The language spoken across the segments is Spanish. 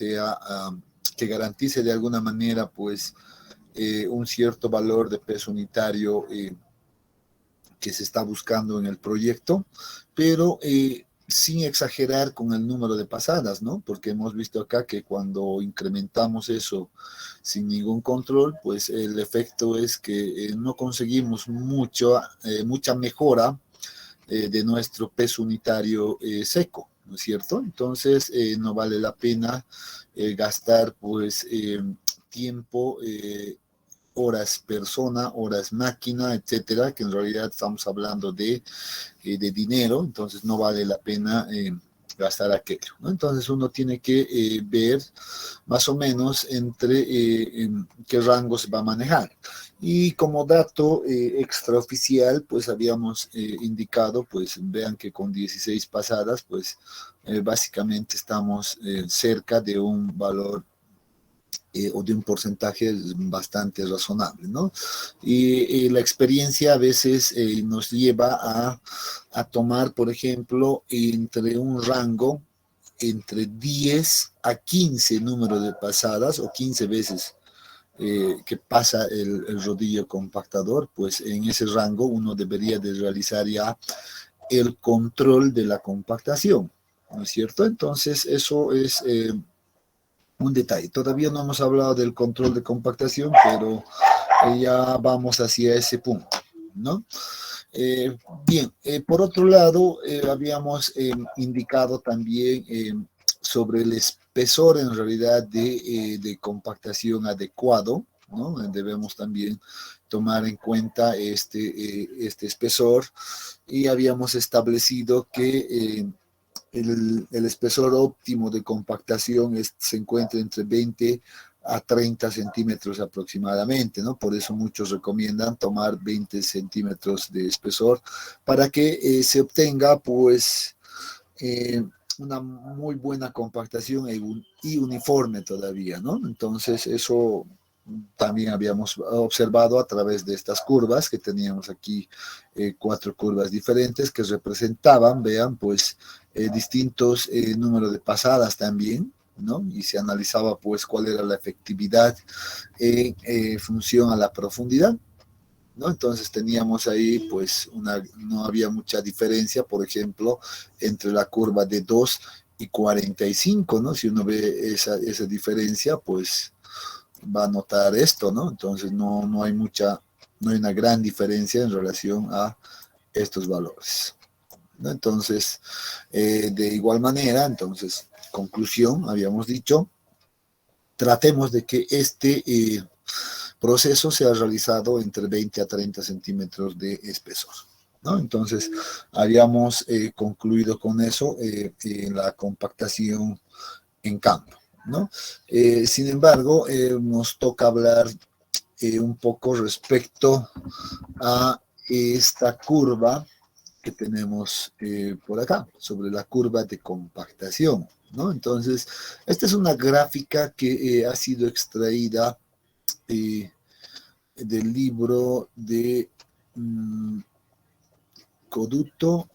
sea, que garantice de alguna manera, pues, un cierto valor de peso unitario que se está buscando en el proyecto, pero sin exagerar con el número de pasadas, ¿no? Porque hemos visto acá que cuando incrementamos eso sin ningún control, pues el efecto es que no conseguimos mucha mejora de nuestro peso unitario seco, ¿no es cierto? Entonces no vale la pena gastar pues tiempo, horas persona, horas máquina, etcétera, que en realidad estamos hablando de dinero, entonces no vale la pena gastar aquello, ¿no? Entonces uno tiene que ver más o menos entre qué rango se va a manejar. Y como dato extraoficial, pues habíamos indicado, pues vean que con 16 pasadas, pues básicamente estamos cerca de un valor o de un porcentaje bastante razonable, ¿no? Y la experiencia a veces nos lleva a tomar, por ejemplo, entre un rango entre 10 a 15 números de pasadas o 15 veces que pasa el rodillo compactador, pues en ese rango uno debería de realizar ya el control de la compactación, ¿no es cierto? Entonces eso es un detalle. Todavía no hemos hablado del control de compactación, pero ya vamos hacia ese punto, ¿no? Eh, Bien, por otro lado, habíamos indicado también sobre el espesor en realidad de compactación adecuado, ¿no? Debemos también tomar en cuenta este espesor y habíamos establecido que el espesor óptimo de compactación se encuentra entre 20 a 30 centímetros aproximadamente, ¿no? Por eso muchos recomiendan tomar 20 centímetros de espesor para que se obtenga, pues, eh, una muy buena compactación y uniforme todavía, ¿no? Entonces, eso también habíamos observado a través de estas curvas, que teníamos aquí 4 curvas diferentes que representaban, vean, pues distintos números de pasadas también, ¿no? Y se analizaba pues cuál era la efectividad en función a la profundidad, ¿no? Entonces teníamos ahí pues no había mucha diferencia, por ejemplo, entre la curva de 2 y 45, ¿no? Si uno ve esa diferencia, pues va a notar esto, ¿no? Entonces no hay no hay una gran diferencia en relación a estos valores, ¿no? Entonces, de igual manera, entonces, conclusión, habíamos dicho, tratemos de que este proceso sea realizado entre 20 a 30 centímetros de espesor, ¿no? Entonces, habíamos concluido con eso en la compactación en campo, ¿no? Sin embargo, nos toca hablar un poco respecto a esta curva que tenemos por acá, sobre la curva de compactación, ¿no? Entonces, esta es una gráfica que ha sido extraída eh, del libro de Coduto,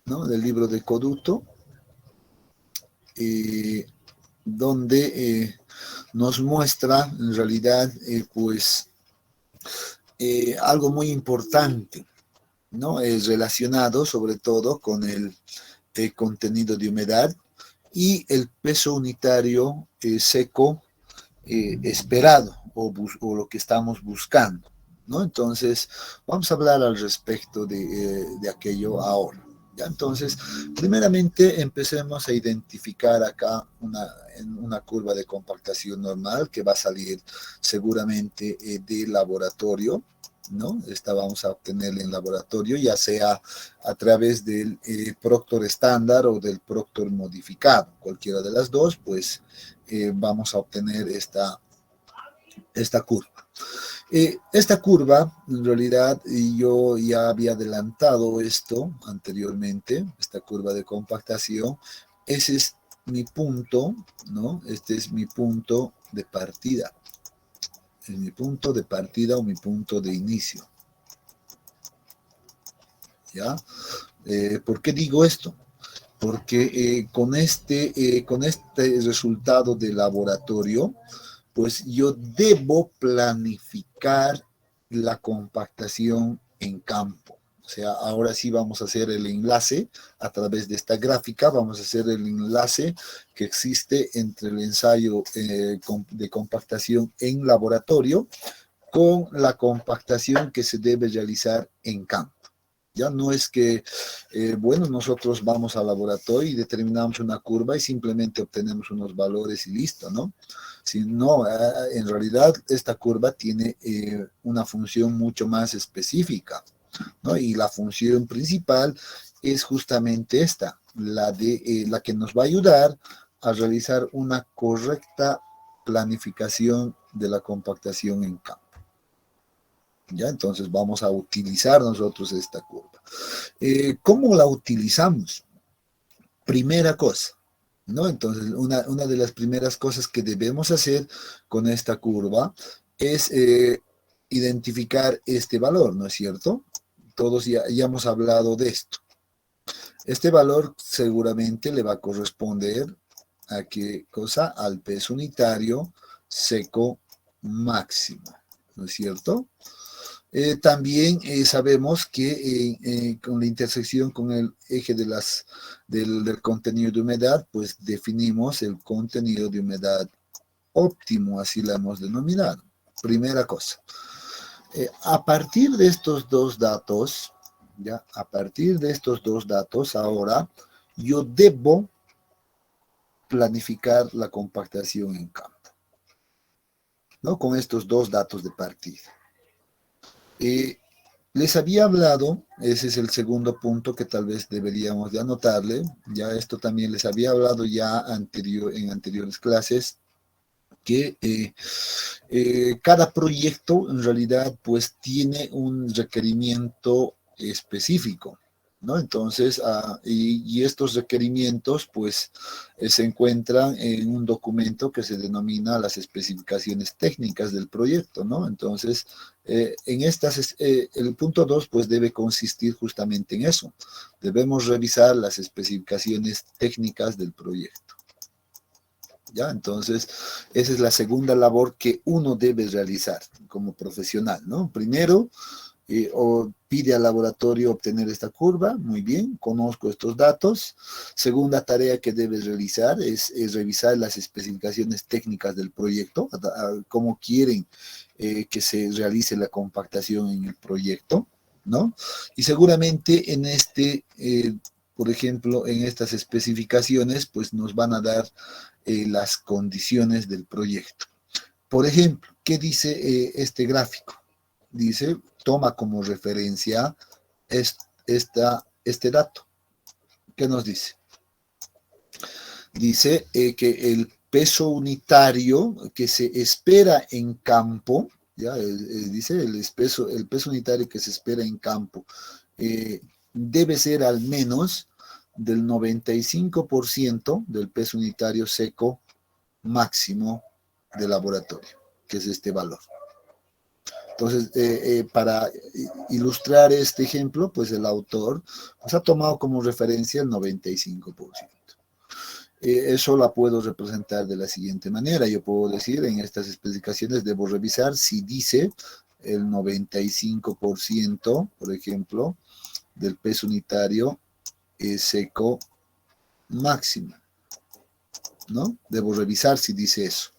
¿no? Del libro de Coduto, eh, donde nos muestra en realidad pues algo muy importante, ¿no? Es relacionado sobre todo con el contenido de humedad y el peso unitario seco esperado o lo que estamos buscando, ¿no? Entonces, vamos a hablar al respecto de aquello ahora. ¿Ya? Entonces, primeramente empecemos a identificar acá una curva de compactación normal que va a salir seguramente del laboratorio, ¿no? Esta vamos a obtenerla en laboratorio, ya sea a través del Proctor estándar o del Proctor modificado, cualquiera de las dos, pues vamos a obtener esta curva. Esta curva, en realidad, yo ya había adelantado esto anteriormente, esta curva de compactación. Ese es mi punto, ¿no? Este es mi punto de partida. Es mi punto de partida o mi punto de inicio. ¿Ya? ¿Por qué digo esto? porque con este resultado de laboratorio, pues yo debo planificar la compactación en campo. O sea, ahora sí vamos a hacer el enlace a través de esta gráfica, vamos a hacer el enlace que existe entre el ensayo de compactación en laboratorio con la compactación que se debe realizar en campo. Ya no es que, bueno, nosotros vamos al laboratorio y determinamos una curva y simplemente obtenemos unos valores y listo, ¿no? Sino, en realidad esta curva tiene una función mucho más específica, ¿no? Y la función principal es justamente esta, la que nos va a ayudar a realizar una correcta planificación de la compactación en campo. ¿Ya? Entonces vamos a utilizar nosotros esta curva. ¿Cómo la utilizamos? Primera cosa, ¿no? Entonces, una de las primeras cosas que debemos hacer con esta curva es identificar este valor, ¿no es cierto? Todos ya hemos hablado de esto. Este valor seguramente le va a corresponder a qué cosa? Al peso unitario seco máximo, ¿no es cierto? También sabemos que con la intersección con el eje del contenido de humedad, pues definimos el contenido de humedad óptimo, así la hemos denominado. Primera cosa. A partir de estos dos datos, ya, a partir de estos dos datos, ahora yo debo planificar la compactación en campo, ¿no? Con estos dos datos de partida. Les había hablado, ese es el segundo punto que tal vez deberíamos de anotarle, ya esto también les había hablado ya en anteriores clases, que cada proyecto en realidad pues tiene un requerimiento específico, ¿no? Entonces, y estos requerimientos pues se encuentran en un documento que se denomina las especificaciones técnicas del proyecto, ¿no? Entonces, el punto 2 pues debe consistir justamente en eso. Debemos revisar las especificaciones técnicas del proyecto. ¿Ya? Entonces, esa es la segunda labor que uno debe realizar como profesional, ¿no? Primero, o pide al laboratorio obtener esta curva, muy bien, conozco estos datos. Segunda tarea que debes realizar es revisar las especificaciones técnicas del proyecto, cómo quieren que se realice la compactación en el proyecto, ¿no? Y seguramente por ejemplo, en estas especificaciones, pues nos van a dar las condiciones del proyecto. Por ejemplo, ¿qué dice este gráfico? Dice, toma como referencia este dato. ¿Qué nos dice? Dice que el peso unitario que se espera en campo, ya dice el peso unitario que se espera en campo, debe ser al menos del 95% del peso unitario seco máximo de laboratorio, que es este valor. Entonces, para ilustrar este ejemplo, pues el autor pues, ha tomado como referencia el 95%. Eso la puedo representar de la siguiente manera. Yo puedo decir, en estas especificaciones debo revisar si dice el 95%, por ejemplo, del peso unitario seco máximo, ¿no? Debo revisar si dice eso.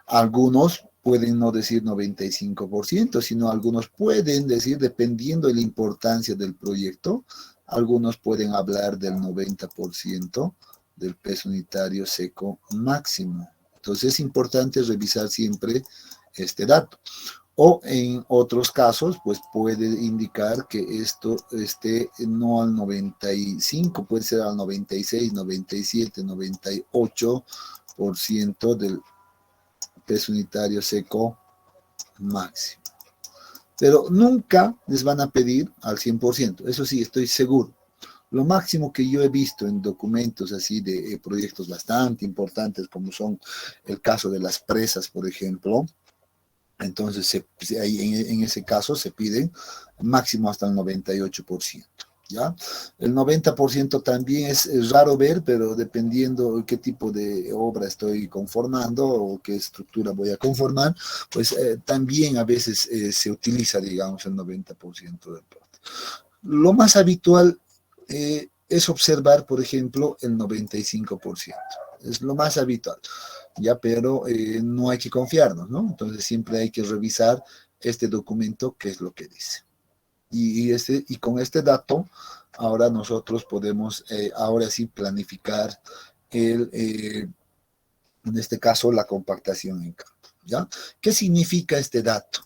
Algunos pueden no decir 95%, sino algunos pueden decir, dependiendo de la importancia del proyecto, algunos pueden hablar del 90% del peso unitario seco máximo. Entonces es importante revisar siempre este dato. O en otros casos, pues puede indicar que esto esté no al 95, puede ser al 96, 97, 98% del peso unitario seco máximo. Pero nunca les van a pedir al 100%, eso sí, estoy seguro. Lo máximo que yo he visto en documentos así de proyectos bastante importantes, como son el caso de las presas, por ejemplo, entonces en ese caso se piden máximo hasta el 98%. ¿ya? El 90% también es raro ver, pero dependiendo qué tipo de obra estoy conformando o qué estructura voy a conformar, pues también a veces se utiliza, digamos, el 90% del porte. Lo más habitual es observar, por ejemplo, el 95%. Es lo más habitual, ¿ya? Pero no hay que confiarnos, ¿no? Entonces siempre hay que revisar este documento, qué es lo que dice. Y con este dato, ahora nosotros podemos, ahora sí, planificar en este caso, la compactación en campo, ¿ya? ¿Qué significa este dato?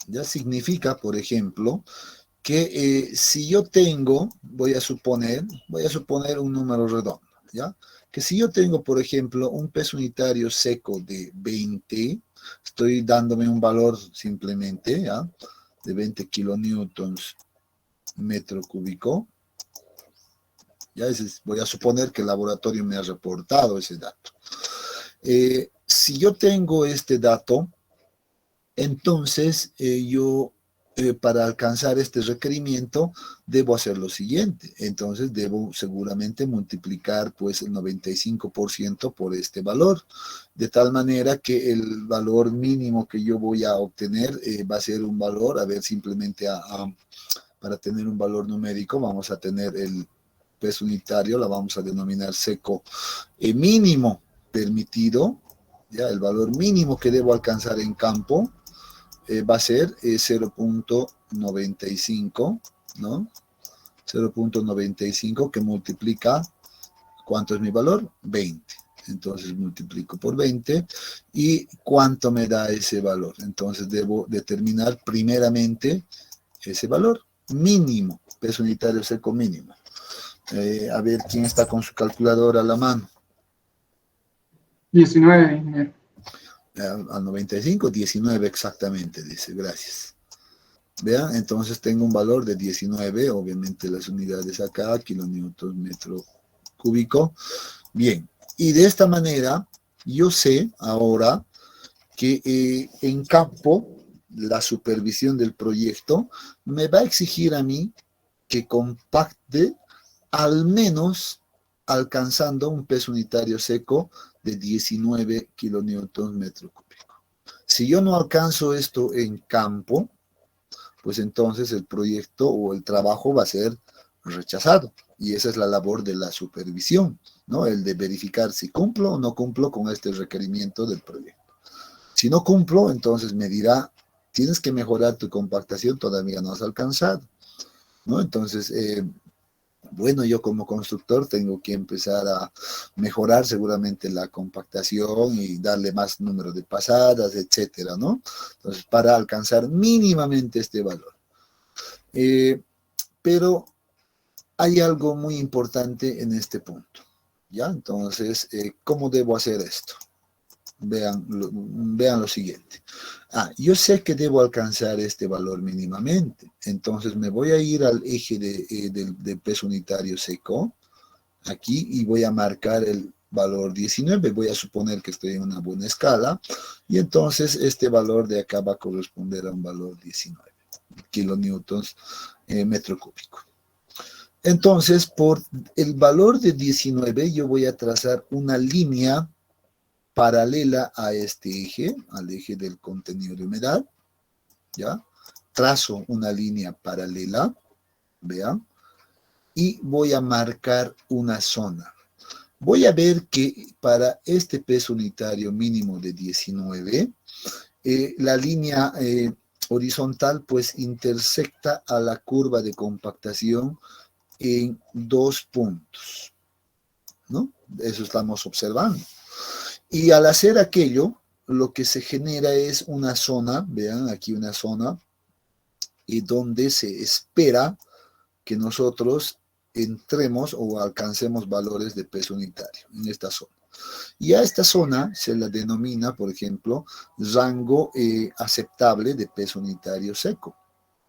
Ya significa, por ejemplo, que si yo tengo, voy a suponer un número redondo, ¿ya? Que si yo tengo, por ejemplo, un peso unitario seco de 20, estoy dándome un valor simplemente, ¿ya? De 20 kilonewtons metro cúbico. Ya voy a suponer que el laboratorio me ha reportado ese dato. Si yo tengo este dato, entonces yo para alcanzar este requerimiento debo hacer lo siguiente. Entonces debo seguramente multiplicar pues el 95% por este valor, de tal manera que el valor mínimo que yo voy a obtener va a ser un valor, a ver, simplemente para tener un valor numérico vamos a tener el peso unitario, la vamos a denominar seco mínimo permitido, ya el valor mínimo que debo alcanzar en campo va a ser 0.95, ¿no? 0.95 que multiplica, ¿cuánto es mi valor? 20. Entonces multiplico por 20 y ¿cuánto me da ese valor? Entonces debo determinar primeramente ese valor mínimo, peso unitario seco mínimo. A ver quién está con su calculadora a la mano. 19. Al 95, 19 exactamente, dice, gracias. Vean, entonces tengo un valor de 19, obviamente las unidades acá, kilonewtons metro cúbico. Bien, y de esta manera yo sé ahora que en campo la supervisión del proyecto me va a exigir a mí que compacte al menos alcanzando un peso unitario seco de 19 kilonewtons metro cúbico. Si yo no alcanzo esto en campo, pues entonces el proyecto o el trabajo va a ser rechazado. Y esa es la labor de la supervisión, ¿no? El de verificar si cumplo o no cumplo con este requerimiento del proyecto. Si no cumplo, entonces me dirá, tienes que mejorar tu compactación, todavía no has alcanzado, ¿no? Entonces, bueno, yo como constructor tengo que empezar a mejorar seguramente la compactación y darle más número de pasadas, etcétera, ¿no? Entonces, para alcanzar mínimamente este valor. Pero hay algo muy importante en este punto, ¿ya? Entonces, ¿cómo debo hacer esto? Vean lo siguiente. Yo sé que debo alcanzar este valor mínimamente, entonces me voy a ir al eje de peso unitario seco, aquí, y voy a marcar el valor 19, voy a suponer que estoy en una buena escala, y entonces este valor de acá va a corresponder a un valor 19 kilonewtons metro cúbico. Entonces, por el valor de 19, yo voy a trazar una línea paralela a este eje, al eje del contenido de humedad, ¿ya? Trazo una línea paralela, vean, y voy a marcar una zona. Voy a ver que para este peso unitario mínimo de 19, la línea horizontal pues intersecta a la curva de compactación en 2 puntos, ¿no? Eso estamos observando. Y al hacer aquello, lo que se genera es una zona, vean aquí una zona, y donde se espera que nosotros entremos o alcancemos valores de peso unitario en esta zona. Y a esta zona se la denomina, por ejemplo, rango aceptable de peso unitario seco.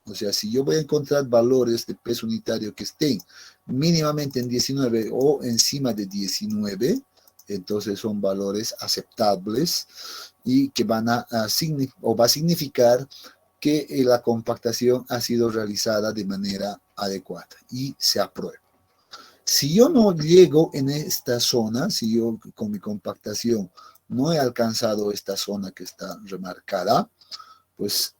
O sea, si yo voy a encontrar valores de peso unitario que estén mínimamente en 19 o encima de 19, entonces son valores aceptables y que van o va a significar que la compactación ha sido realizada de manera adecuada y se aprueba. Si yo no llego en esta zona, si yo con mi compactación no he alcanzado esta zona que está remarcada, pues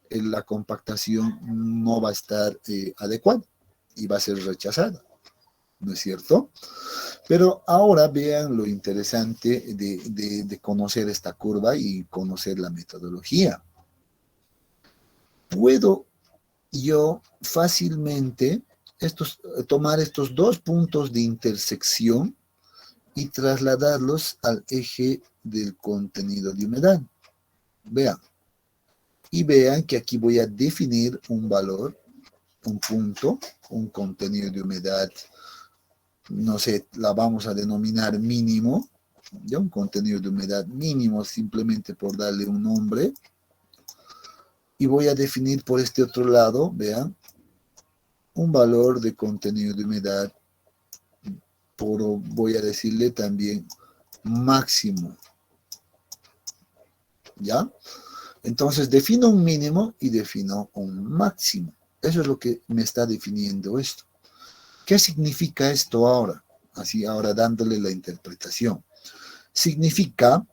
la compactación no va a estar adecuada y va a ser rechazada, ¿no es cierto? Pero ahora vean lo interesante de conocer esta curva y conocer la metodología. Puedo yo fácilmente tomar estos dos puntos de intersección y trasladarlos al eje del contenido de humedad. Vean. Y vean que aquí voy a definir un valor, un punto, un contenido de humedad, no sé, la vamos a denominar mínimo, ya un contenido de humedad mínimo simplemente por darle un nombre. Y voy a definir por este otro lado, vean, un valor de contenido de humedad, voy a decirle también máximo. ¿Ya? Entonces defino un mínimo y defino un máximo. Eso es lo que me está definiendo esto. ¿Qué significa esto ahora? Así ahora dándole la interpretación. Significa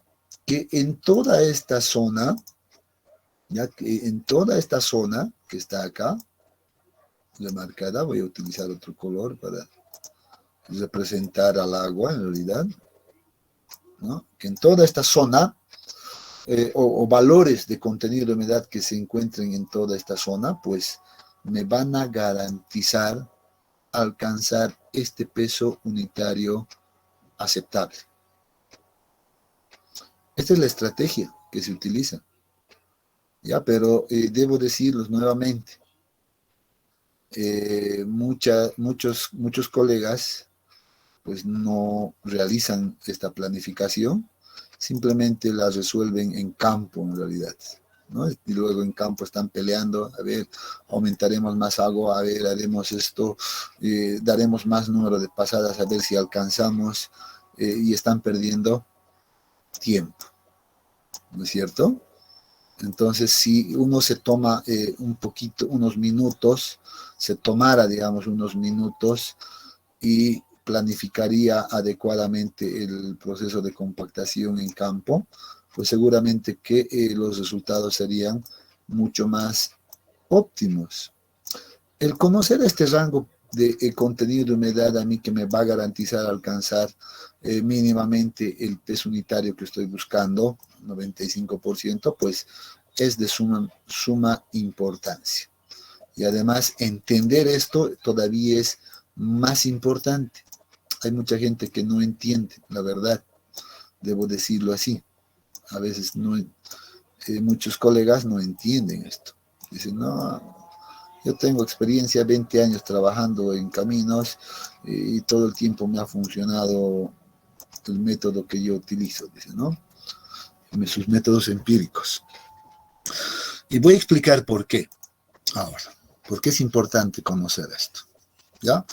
que en toda esta zona, ya que en toda esta zona que está acá, remarcada, voy a utilizar otro color para representar al agua en realidad, ¿no? Que en toda esta zona o valores de contenido de humedad que se encuentren en toda esta zona, pues me van a garantizar alcanzar este peso unitario aceptable. Esta es la estrategia que se utiliza. Ya, pero debo decirlos nuevamente, muchos colegas pues no realizan esta planificación, simplemente la resuelven en campo en realidad, ¿no? Y luego en campo están peleando, a ver, aumentaremos más agua, a ver, haremos esto, daremos más número de pasadas, a ver si alcanzamos, y están perdiendo tiempo, ¿no es cierto? Entonces, si uno se toma unos minutos, se tomara, digamos, unos minutos y planificaría adecuadamente el proceso de compactación en campo, pues seguramente que los resultados serían mucho más óptimos. El conocer este rango de contenido de humedad a mí que me va a garantizar alcanzar mínimamente el peso unitario que estoy buscando, 95%, pues es de suma importancia. Y además entender esto todavía es más importante. Hay mucha gente que no entiende, la verdad, debo decirlo así. A veces muchos colegas no entienden esto. Dicen, no, yo tengo experiencia, 20 años trabajando en caminos y todo el tiempo me ha funcionado el método que yo utilizo, dice, ¿no? Sus métodos empíricos. Y voy a explicar por qué ahora. ¿Por qué es importante conocer esto? ¿Ya?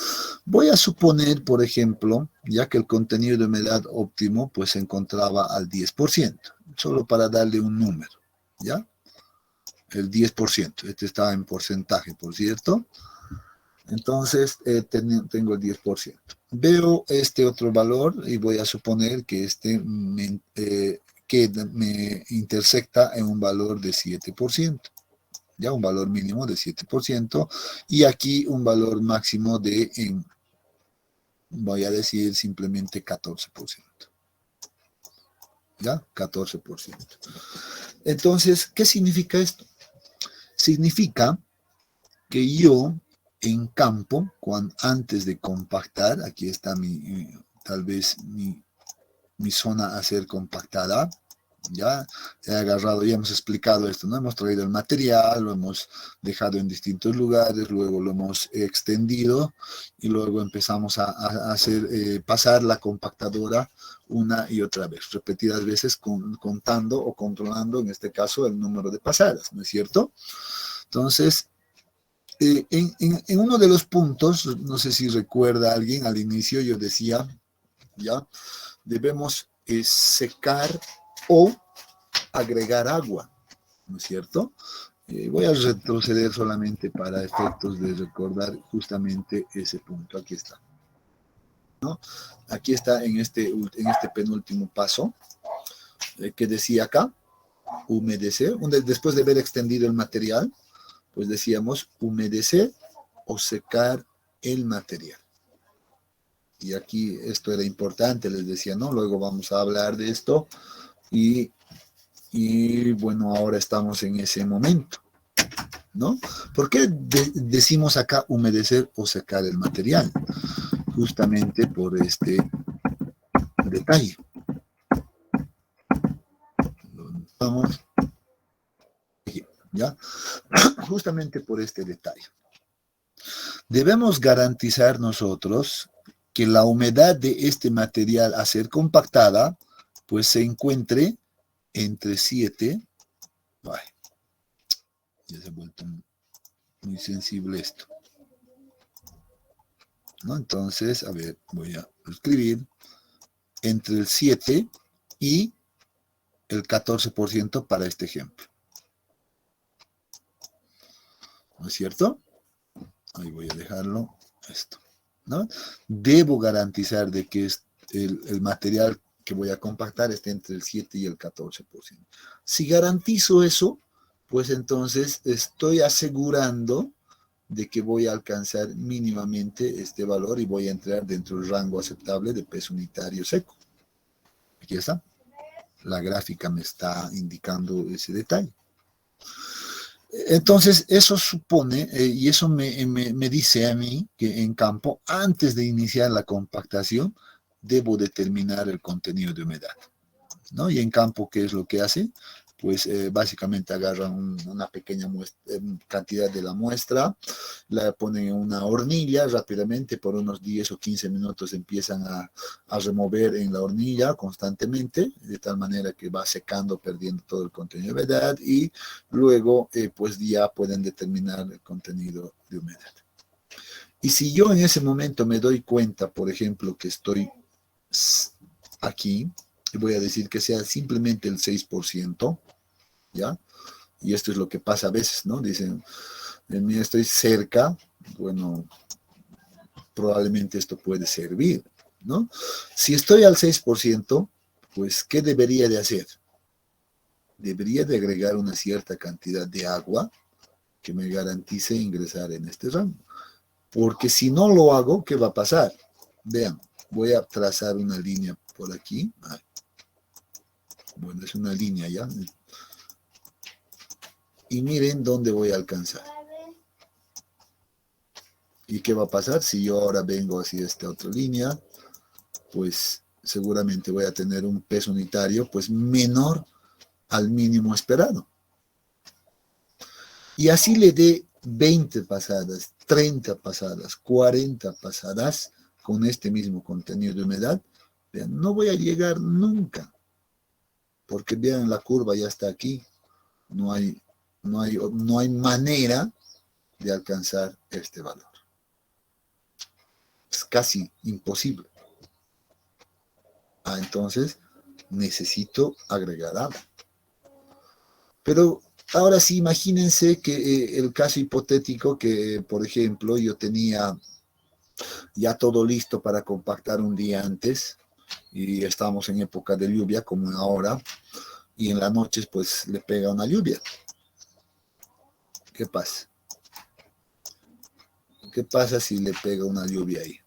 Voy a suponer, por ejemplo, ya que el contenido de humedad óptimo pues se encontraba al 10%, solo para darle un número, ¿ya? El 10%, este estaba en porcentaje, por cierto. Entonces, tengo el 10%. Veo este otro valor y voy a suponer que que me intersecta en un valor de 7%. Ya un valor mínimo de 7%, y aquí un valor máximo de, voy a decir simplemente 14%. ¿Ya? 14%. Entonces, ¿qué significa esto? Significa que yo en campo, antes de compactar, aquí está tal vez mi zona a ser compactada, ya he agarrado, ya hemos explicado esto, ¿no? Hemos traído el material, lo hemos dejado en distintos lugares, luego lo hemos extendido y luego empezamos a hacer pasar la compactadora una y otra vez, repetidas veces contando o controlando, en este caso, el número de pasadas, ¿no es cierto? Entonces, en uno de los puntos, no sé si recuerda alguien, al inicio yo decía, ya, debemos secar o agregar agua, ¿no es cierto? Voy a retroceder solamente para efectos de recordar justamente ese punto. Aquí está, ¿no? Aquí está en este penúltimo paso, que decía acá, humedecer. Después de haber extendido el material, pues decíamos humedecer o secar el material. Y aquí esto era importante, les decía, ¿no? Luego vamos a hablar de esto y bueno, ahora estamos en ese momento, ¿no? ¿Por qué decimos acá humedecer o secar el material? Justamente por este detalle. Vamos, ¿ya? Justamente por este detalle. Debemos garantizar nosotros que la humedad de este material a ser compactada, pues se encuentre entre 7, ya se ha vuelto muy sensible esto, ¿no? Entonces, a ver, voy a escribir entre el 7 y el 14% para este ejemplo. ¿No es cierto? Ahí voy a dejarlo, esto, ¿no? Debo garantizar de que el material que voy a compactar esté entre el 7 y el 14%. Si garantizo eso, pues entonces estoy asegurando de que voy a alcanzar mínimamente este valor y voy a entrar dentro del rango aceptable de peso unitario seco. Aquí está. La gráfica me está indicando ese detalle. Entonces, eso supone, y eso me dice a mí que en campo, antes de iniciar la compactación, debo determinar el contenido de humedad, ¿no? Y en campo, ¿qué es lo que hace? Pues básicamente agarran una pequeña cantidad de la muestra, la ponen en una hornilla rápidamente, por unos 10 o 15 minutos empiezan a remover en la hornilla constantemente, de tal manera que va secando, perdiendo todo el contenido de humedad, y luego pues ya pueden determinar el contenido de humedad. Y si yo en ese momento me doy cuenta, por ejemplo, que estoy aquí, voy a decir que sea simplemente el 6%, ¿ya? Y esto es lo que pasa a veces, ¿no? Dicen, mira, estoy cerca, bueno, probablemente esto puede servir, ¿no? Si estoy al 6%, pues, ¿qué debería de hacer? Debería de agregar una cierta cantidad de agua que me garantice ingresar en este rango. Porque si no lo hago, ¿qué va a pasar? Vean, voy a trazar una línea por aquí. Bueno, es una línea ya. Y miren dónde voy a alcanzar. ¿Y qué va a pasar? Si yo ahora vengo hacia esta otra línea, pues seguramente voy a tener un peso unitario pues menor al mínimo esperado. Y así le dé 20 pasadas, 30 pasadas, 40 pasadas con este mismo contenido de humedad, vean, no voy a llegar nunca. Porque vean, la curva ya está aquí. No hay manera de alcanzar este valor. Es casi imposible. Entonces necesito agregar agua. Pero ahora sí, imagínense que el caso hipotético que, por ejemplo, yo tenía ya todo listo para compactar un día antes y estamos en época de lluvia como ahora y en las noches pues le pega una lluvia. ¿Qué pasa? ¿Qué pasa si le pega una lluvia ahí?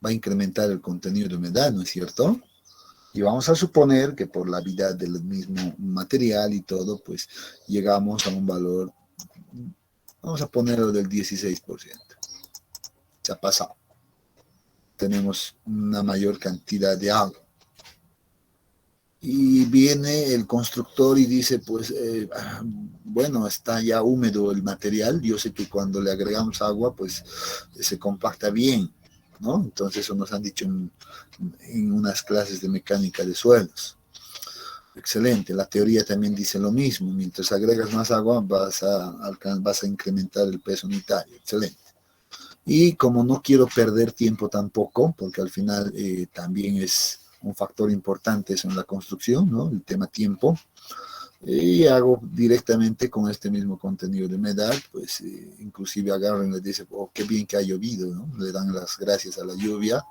Va a incrementar el contenido de humedad, ¿no es cierto? Y vamos a suponer que por la vida del mismo material y todo, pues llegamos a un valor, vamos a ponerlo del 16%. Se ha pasado. Tenemos una mayor cantidad de agua. Y viene el constructor y dice, pues, bueno, está ya húmedo el material. Yo sé que cuando le agregamos agua, pues se compacta bien, ¿no? Entonces eso nos han dicho en unas clases de mecánica de suelos. Excelente, la teoría también dice lo mismo. Mientras agregas más agua, vas a incrementar el peso unitario. Excelente. Y como no quiero perder tiempo tampoco, porque al final también es un factor importante eso en la construcción, ¿no? El tema tiempo. Y hago directamente con este mismo contenido de humedad, pues inclusive agarran y les dicen, oh, qué bien que ha llovido, ¿no? Le dan las gracias a la lluvia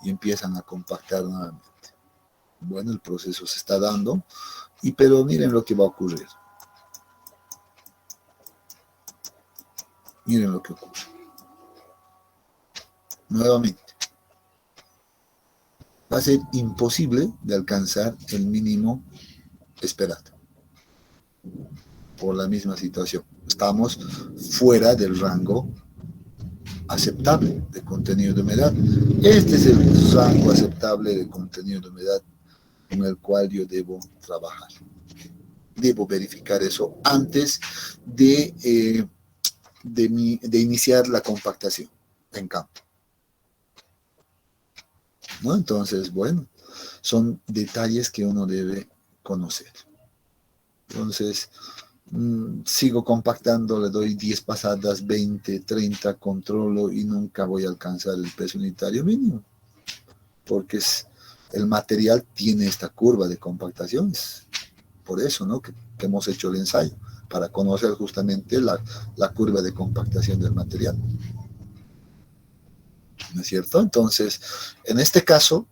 y empiezan a compactar nuevamente. Bueno, el proceso se está dando, pero miren lo que va a ocurrir. Miren lo que ocurre. Nuevamente, va a ser imposible de alcanzar el mínimo esperado por la misma situación. Estamos fuera del rango aceptable de contenido de humedad. Este es el rango aceptable de contenido de humedad con el cual yo debo trabajar. Debo verificar eso antes de iniciar la compactación en campo, ¿no? Entonces, bueno, son detalles que uno debe conocer. Entonces, sigo compactando, le doy 10 pasadas, 20, 30, controlo y nunca voy a alcanzar el peso unitario mínimo, porque el material tiene esta curva de compactación. Es por eso, ¿no? que hemos hecho el ensayo, para conocer justamente la curva de compactación del material. ¿No es cierto? Entonces, en este caso,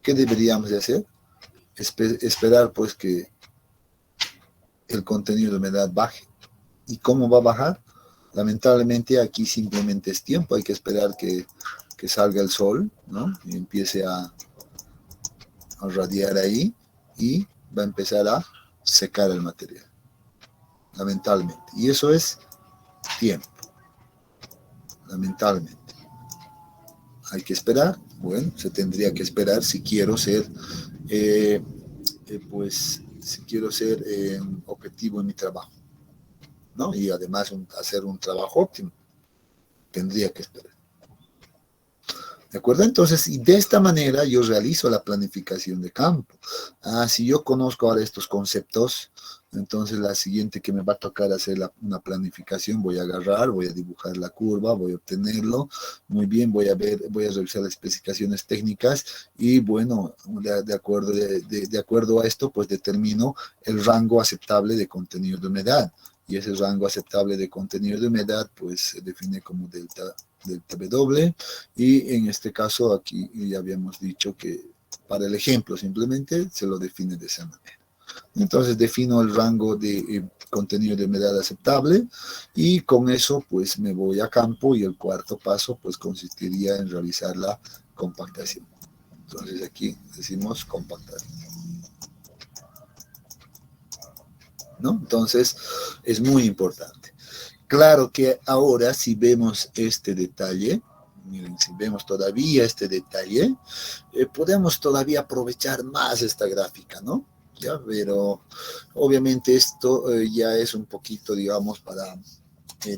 ¿qué deberíamos de hacer? Esperar pues que el contenido de humedad baje. ¿Y cómo va a bajar? Lamentablemente aquí simplemente es tiempo, hay que esperar que salga el sol, ¿no? Y empiece a radiar ahí y va a empezar a secar el material, lamentablemente. Y eso es tiempo, lamentablemente. Hay que esperar, bueno, se tendría que esperar si quiero ser, pues, si quiero ser objetivo en mi trabajo, ¿no? Y además hacer un trabajo óptimo, tendría que esperar. ¿De acuerdo? Entonces, y de esta manera yo realizo la planificación de campo. Si yo conozco ahora estos conceptos, entonces la siguiente que me va a tocar hacer una planificación, voy a agarrar, voy a dibujar la curva, voy a obtenerlo, muy bien, voy a revisar las especificaciones técnicas y bueno, de acuerdo a esto, pues determino el rango aceptable de contenido de humedad. Y ese rango aceptable de contenido de humedad, pues se define como delta W, y en este caso aquí ya habíamos dicho que para el ejemplo simplemente se lo define de esa manera. Entonces defino el rango de contenido de humedad aceptable y con eso pues me voy a campo y el cuarto paso pues consistiría en realizar la compactación. Entonces aquí decimos compactar, ¿no? Entonces es muy importante. Claro que ahora si vemos este detalle, miren, si vemos todavía este detalle, podemos todavía aprovechar más esta gráfica, ¿no? ¿Ya? Pero obviamente esto ya es un poquito, digamos, para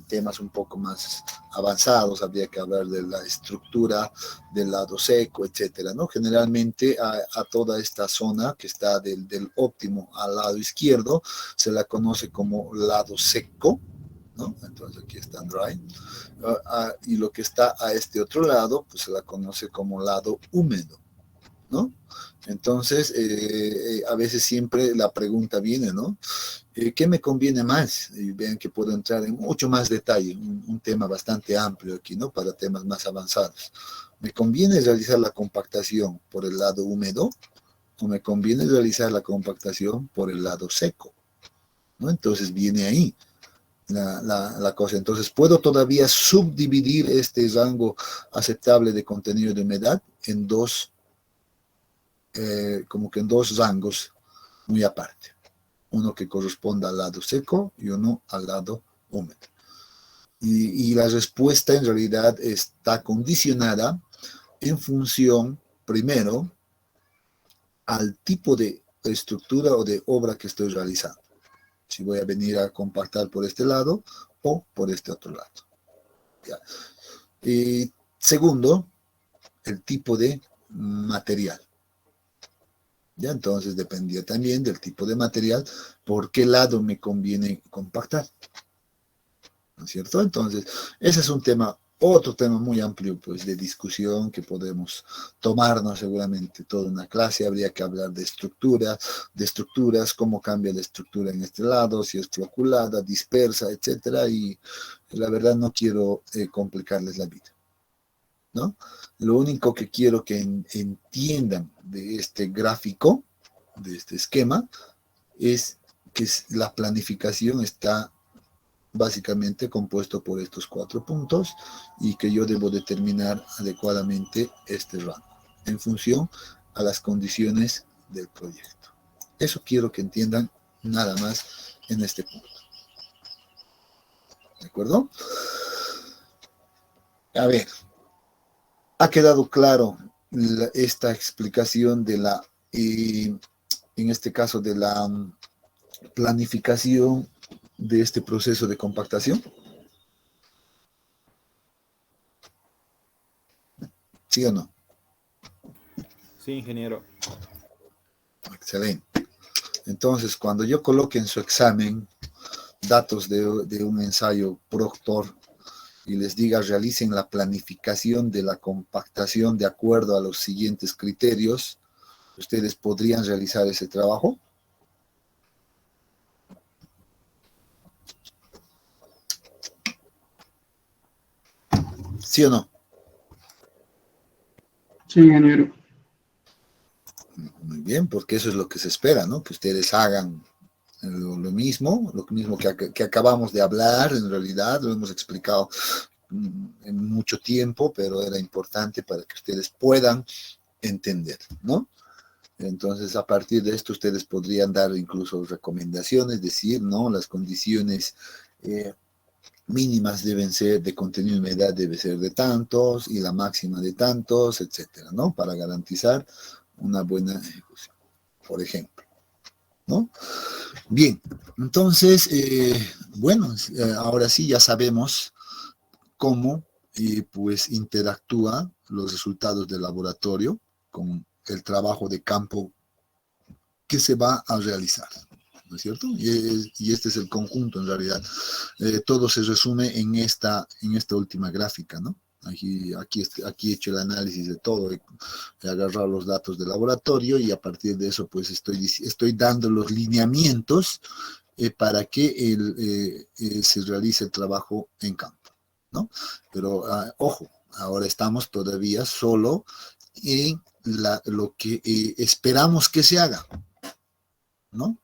temas un poco más avanzados, habría que hablar de la estructura del lado seco, etcétera, ¿no? Generalmente a toda esta zona que está del óptimo al lado izquierdo se la conoce como lado seco, ¿no? Entonces aquí está dry. Y lo que está a este otro lado, pues se la conoce como lado húmedo, ¿no? Entonces, a veces siempre la pregunta viene, ¿no? ¿Qué me conviene más? Y vean que puedo entrar en mucho más detalle, un tema bastante amplio aquí, ¿no? Para temas más avanzados. ¿Me conviene realizar la compactación por el lado húmedo o me conviene realizar la compactación por el lado seco? ¿No? Entonces viene ahí la cosa. Entonces, puedo todavía subdividir este rango aceptable de contenido de humedad en dos, como que en dos rangos muy aparte. Uno que corresponda al lado seco y uno al lado húmedo. Y la respuesta en realidad está condicionada en función, primero, al tipo de estructura o de obra que estoy realizando. Si voy a venir a compactar por este lado o por este otro lado. ¿Ya? Y segundo, el tipo de material. ¿Ya? Entonces dependía también del tipo de material, por qué lado me conviene compactar. ¿No es cierto? Entonces, ese es un tema otro tema muy amplio, pues, de discusión que podemos tomarnos seguramente toda una clase. Habría que hablar de estructuras, cómo cambia la estructura en este lado, si es floculada, dispersa, etcétera. Y la verdad no quiero complicarles la vida, ¿no? Lo único que quiero que entiendan de este gráfico, de este esquema, es que la planificación está básicamente compuesto por estos 4 puntos y que yo debo determinar adecuadamente este rango en función a las condiciones del proyecto. Eso quiero que entiendan nada más en este punto. ¿De acuerdo? A ver, ¿ha quedado claro esta explicación de la, en este caso, de la planificación de este proceso de compactación? ¿Sí o no? Sí, ingeniero. Excelente. Entonces, cuando yo coloque en su examen datos de un ensayo Proctor y les diga realicen la planificación de la compactación de acuerdo a los siguientes criterios, ¿ustedes podrían realizar ese trabajo? ¿Sí o no? Sí, ingeniero. Muy bien, porque eso es lo que se espera, ¿no? Que ustedes hagan lo mismo que acabamos de hablar, en realidad lo hemos explicado en mucho tiempo, pero era importante para que ustedes puedan entender, ¿no? Entonces, a partir de esto, ustedes podrían dar incluso recomendaciones, decir, ¿no? Las condiciones mínimas deben ser de contenido y humedad debe ser de tantos y la máxima de tantos, etcétera, ¿no? Para garantizar una buena ejecución, por ejemplo, ¿no? Bien, entonces, bueno, ahora sí ya sabemos cómo pues interactúa los resultados del laboratorio con el trabajo de campo que se va a realizar, ¿no es cierto? Y este es el conjunto en realidad. Todo se resume en esta última gráfica, ¿no? Aquí he hecho el análisis de todo, he agarrado los datos del laboratorio y a partir de eso pues estoy dando los lineamientos para que se realice el trabajo en campo, ¿no? Pero ojo, ahora estamos todavía solo en lo que esperamos que se haga, ¿no?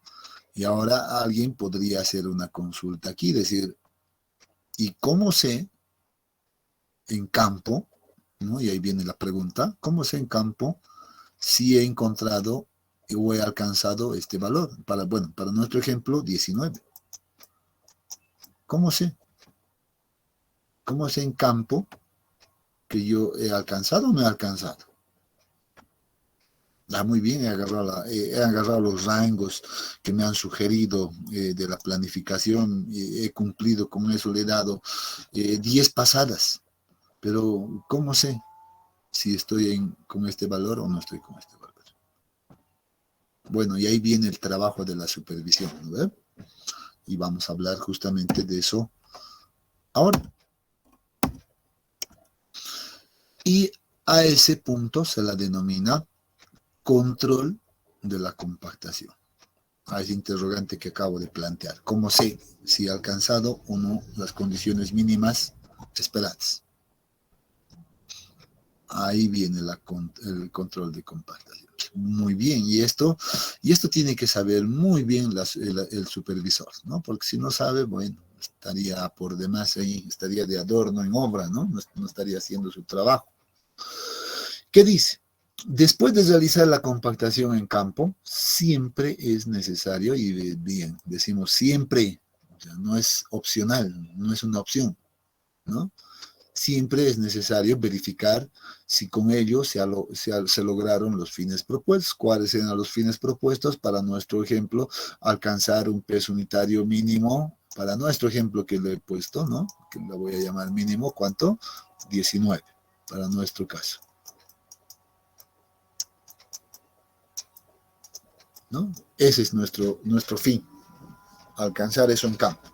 Y ahora alguien podría hacer una consulta aquí, decir, ¿y cómo sé en campo, ¿no? Y ahí viene la pregunta, ¿cómo sé en campo si he encontrado o he alcanzado este valor? Bueno, para nuestro ejemplo, 19. ¿Cómo sé? ¿Cómo sé en campo que yo he alcanzado o no he alcanzado? Muy bien, he agarrado los rangos que me han sugerido de la planificación, he cumplido con eso, le he dado 10 pasadas, pero ¿cómo sé si estoy con este valor o no estoy con este valor? Bueno, y ahí viene el trabajo de la supervisión, ¿no? Y vamos a hablar justamente de eso ahora. Y a ese punto se la denomina control de la compactación. A ese interrogante que acabo de plantear. ¿Cómo sé si he alcanzado o no las condiciones mínimas esperadas? Ahí viene el control de compactación. Muy bien, y esto tiene que saber muy bien el supervisor, ¿no? Porque si no sabe, bueno, estaría por demás ahí, estaría de adorno en obra, ¿no? No estaría haciendo su trabajo. ¿Qué dice? Después de realizar la compactación en campo, siempre es necesario, y bien, decimos siempre, o sea, no es opcional, no es una opción, ¿no? Siempre es necesario verificar si con ello se lograron los fines propuestos. ¿Cuáles eran los fines propuestos? Para nuestro ejemplo, alcanzar un peso unitario mínimo, para nuestro ejemplo que lo he puesto, ¿no? Que lo voy a llamar mínimo, ¿cuánto? 19, para nuestro caso. ¿No? Ese es nuestro fin, alcanzar eso en campo.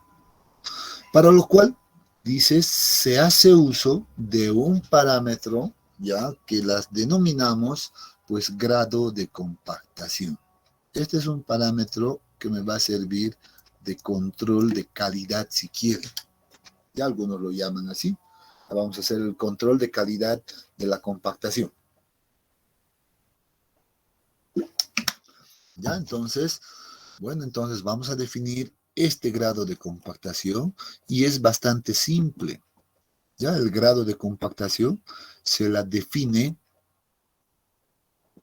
Para lo cual dice, se hace uso de un parámetro, ya, que las denominamos, pues, grado de compactación. Este es un parámetro que me va a servir de control de calidad, si quieren. Ya algunos lo llaman así. Vamos a hacer el control de calidad de la compactación. Ya, entonces, bueno, entonces vamos a definir este grado de compactación y es bastante simple. Ya, el grado de compactación se la define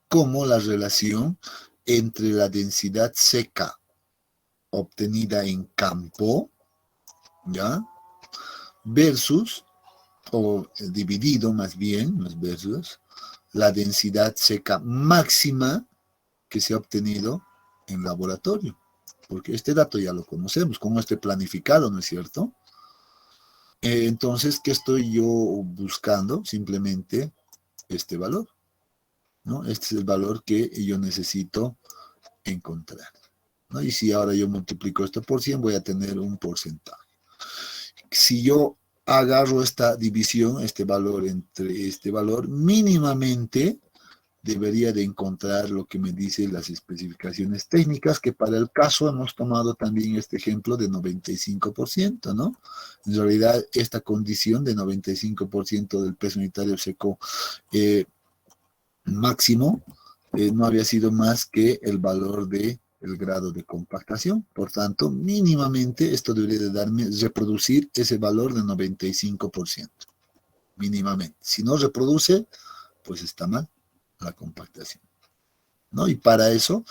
como la relación entre la densidad seca obtenida en campo, ¿ya? Versus, o dividido más bien, más versus, la densidad seca máxima que se ha obtenido en laboratorio. Porque este dato ya lo conocemos, como esté planificado, ¿no es cierto? Entonces, ¿qué estoy yo buscando? Simplemente este valor, ¿no? Este es el valor que yo necesito encontrar, ¿no? Y si ahora yo multiplico esto por 100, voy a tener un porcentaje. Si yo agarro esta división, este valor entre este valor, mínimamente debería de encontrar lo que me dicen las especificaciones técnicas, que para el caso hemos tomado también este ejemplo de 95%, ¿no? En realidad, esta condición de 95% del peso unitario seco máximo no había sido más que el valor de el grado de compactación. Por tanto, mínimamente esto debería de darme, reproducir ese valor de 95%. Mínimamente. Si no reproduce, pues está mal la compactación, ¿no? Y para eso,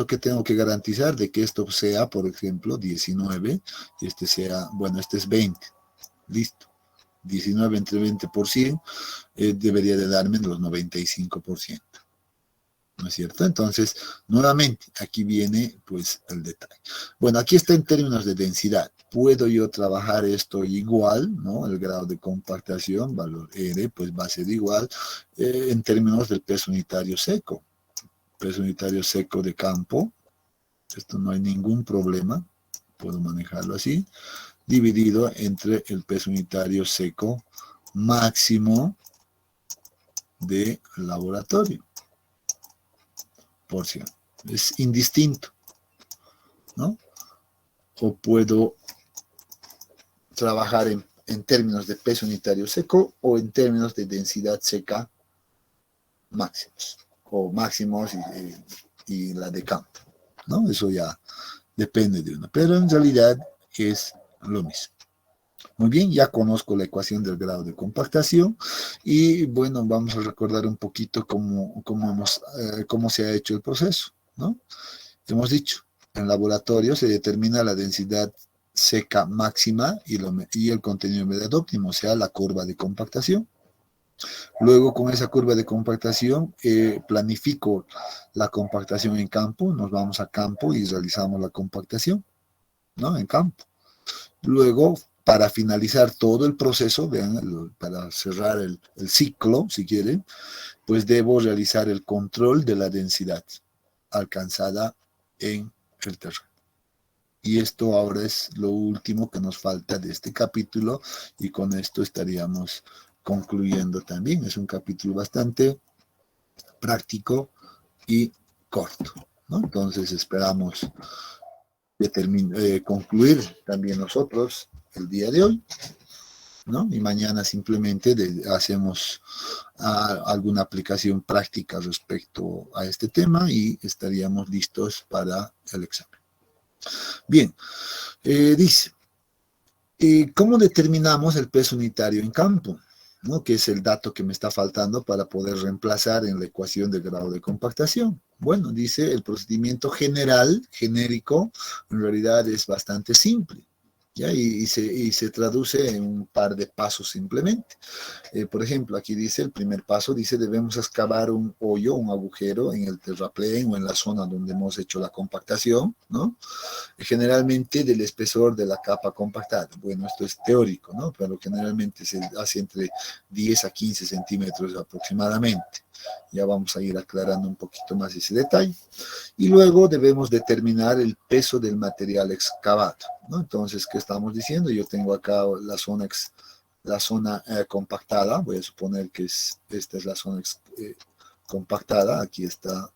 ¿qué tengo que garantizar? De que esto sea, por ejemplo, 19, y este sea, bueno, este es 20. Listo. 19 entre 20%, debería de darme los 95%. ¿No es cierto? Entonces, nuevamente, aquí viene pues el detalle. Bueno, aquí está en términos de densidad. ¿Puedo yo trabajar esto igual, ¿no? El grado de compactación, valor R, pues va a ser igual en términos del peso unitario seco. Peso unitario seco de campo, esto no hay ningún problema, puedo manejarlo así, dividido entre el peso unitario seco máximo de laboratorio. Porción. Es indistinto, ¿no? O puedo trabajar en términos de peso unitario seco o en términos de densidad seca máximos, o máximos y la de campo, ¿no? Eso ya depende de uno, pero en realidad es lo mismo. Muy bien, ya conozco la ecuación del grado de compactación y bueno, vamos a recordar un poquito cómo se ha hecho el proceso, ¿no? Hemos dicho, en laboratorio se determina la densidad seca máxima y el contenido de humedad óptimo, o sea, la curva de compactación. Luego, con esa curva de compactación, planifico la compactación en campo, nos vamos a campo y realizamos la compactación, ¿no? En campo. Luego, para finalizar todo el proceso, vean, para cerrar el ciclo, si quieren, pues debo realizar el control de la densidad alcanzada en el terreno. Y esto ahora es lo último que nos falta de este capítulo y con esto estaríamos concluyendo también. Es un capítulo bastante práctico y corto, ¿no? Entonces esperamos concluir también nosotros el día de hoy, ¿no? Y mañana simplemente hacemos alguna aplicación práctica respecto a este tema y estaríamos listos para el examen. Bien, dice, ¿cómo determinamos el peso unitario en campo? ¿No? Que es el dato que me está faltando para poder reemplazar en la ecuación del grado de compactación. Bueno, dice, el procedimiento genérico, en realidad es bastante simple, ¿ya? Y se traduce en un par de pasos simplemente. Por ejemplo, aquí dice, el primer paso dice, debemos excavar un hoyo, un agujero en el terraplén o en la zona donde hemos hecho la compactación, ¿no? Generalmente del espesor de la capa compactada. Bueno, esto es teórico, ¿no? Pero generalmente se hace entre 10 a 15 centímetros aproximadamente. Ya vamos a ir aclarando un poquito más ese detalle. Y luego debemos determinar el peso del material excavado, ¿no? Entonces, ¿qué estamos diciendo? Yo tengo acá la zona compactada. Voy a suponer que esta es la zona compactada. Aquí está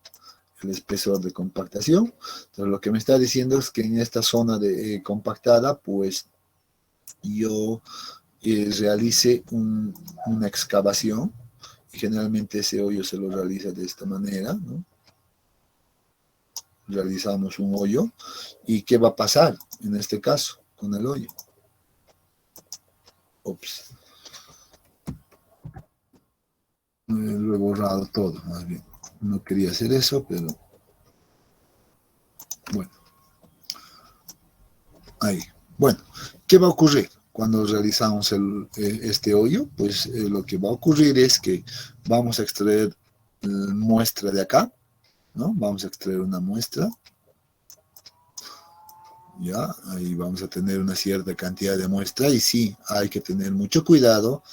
el espesor de compactación. Entonces, lo que me está diciendo es que en esta zona compactada, pues yo realice una excavación. Generalmente ese hoyo se lo realiza de esta manera, ¿no? Realizamos un hoyo. ¿Y qué va a pasar en este caso con el hoyo? Ups. Lo he borrado todo, más bien. No quería hacer eso, pero bueno. Ahí. Bueno, ¿qué va a ocurrir cuando realizamos este hoyo? Pues lo que va a ocurrir es que vamos a extraer muestra de acá, ¿no? Vamos a extraer una muestra. Ya, ahí vamos a tener una cierta cantidad de muestra y sí, hay que tener mucho cuidado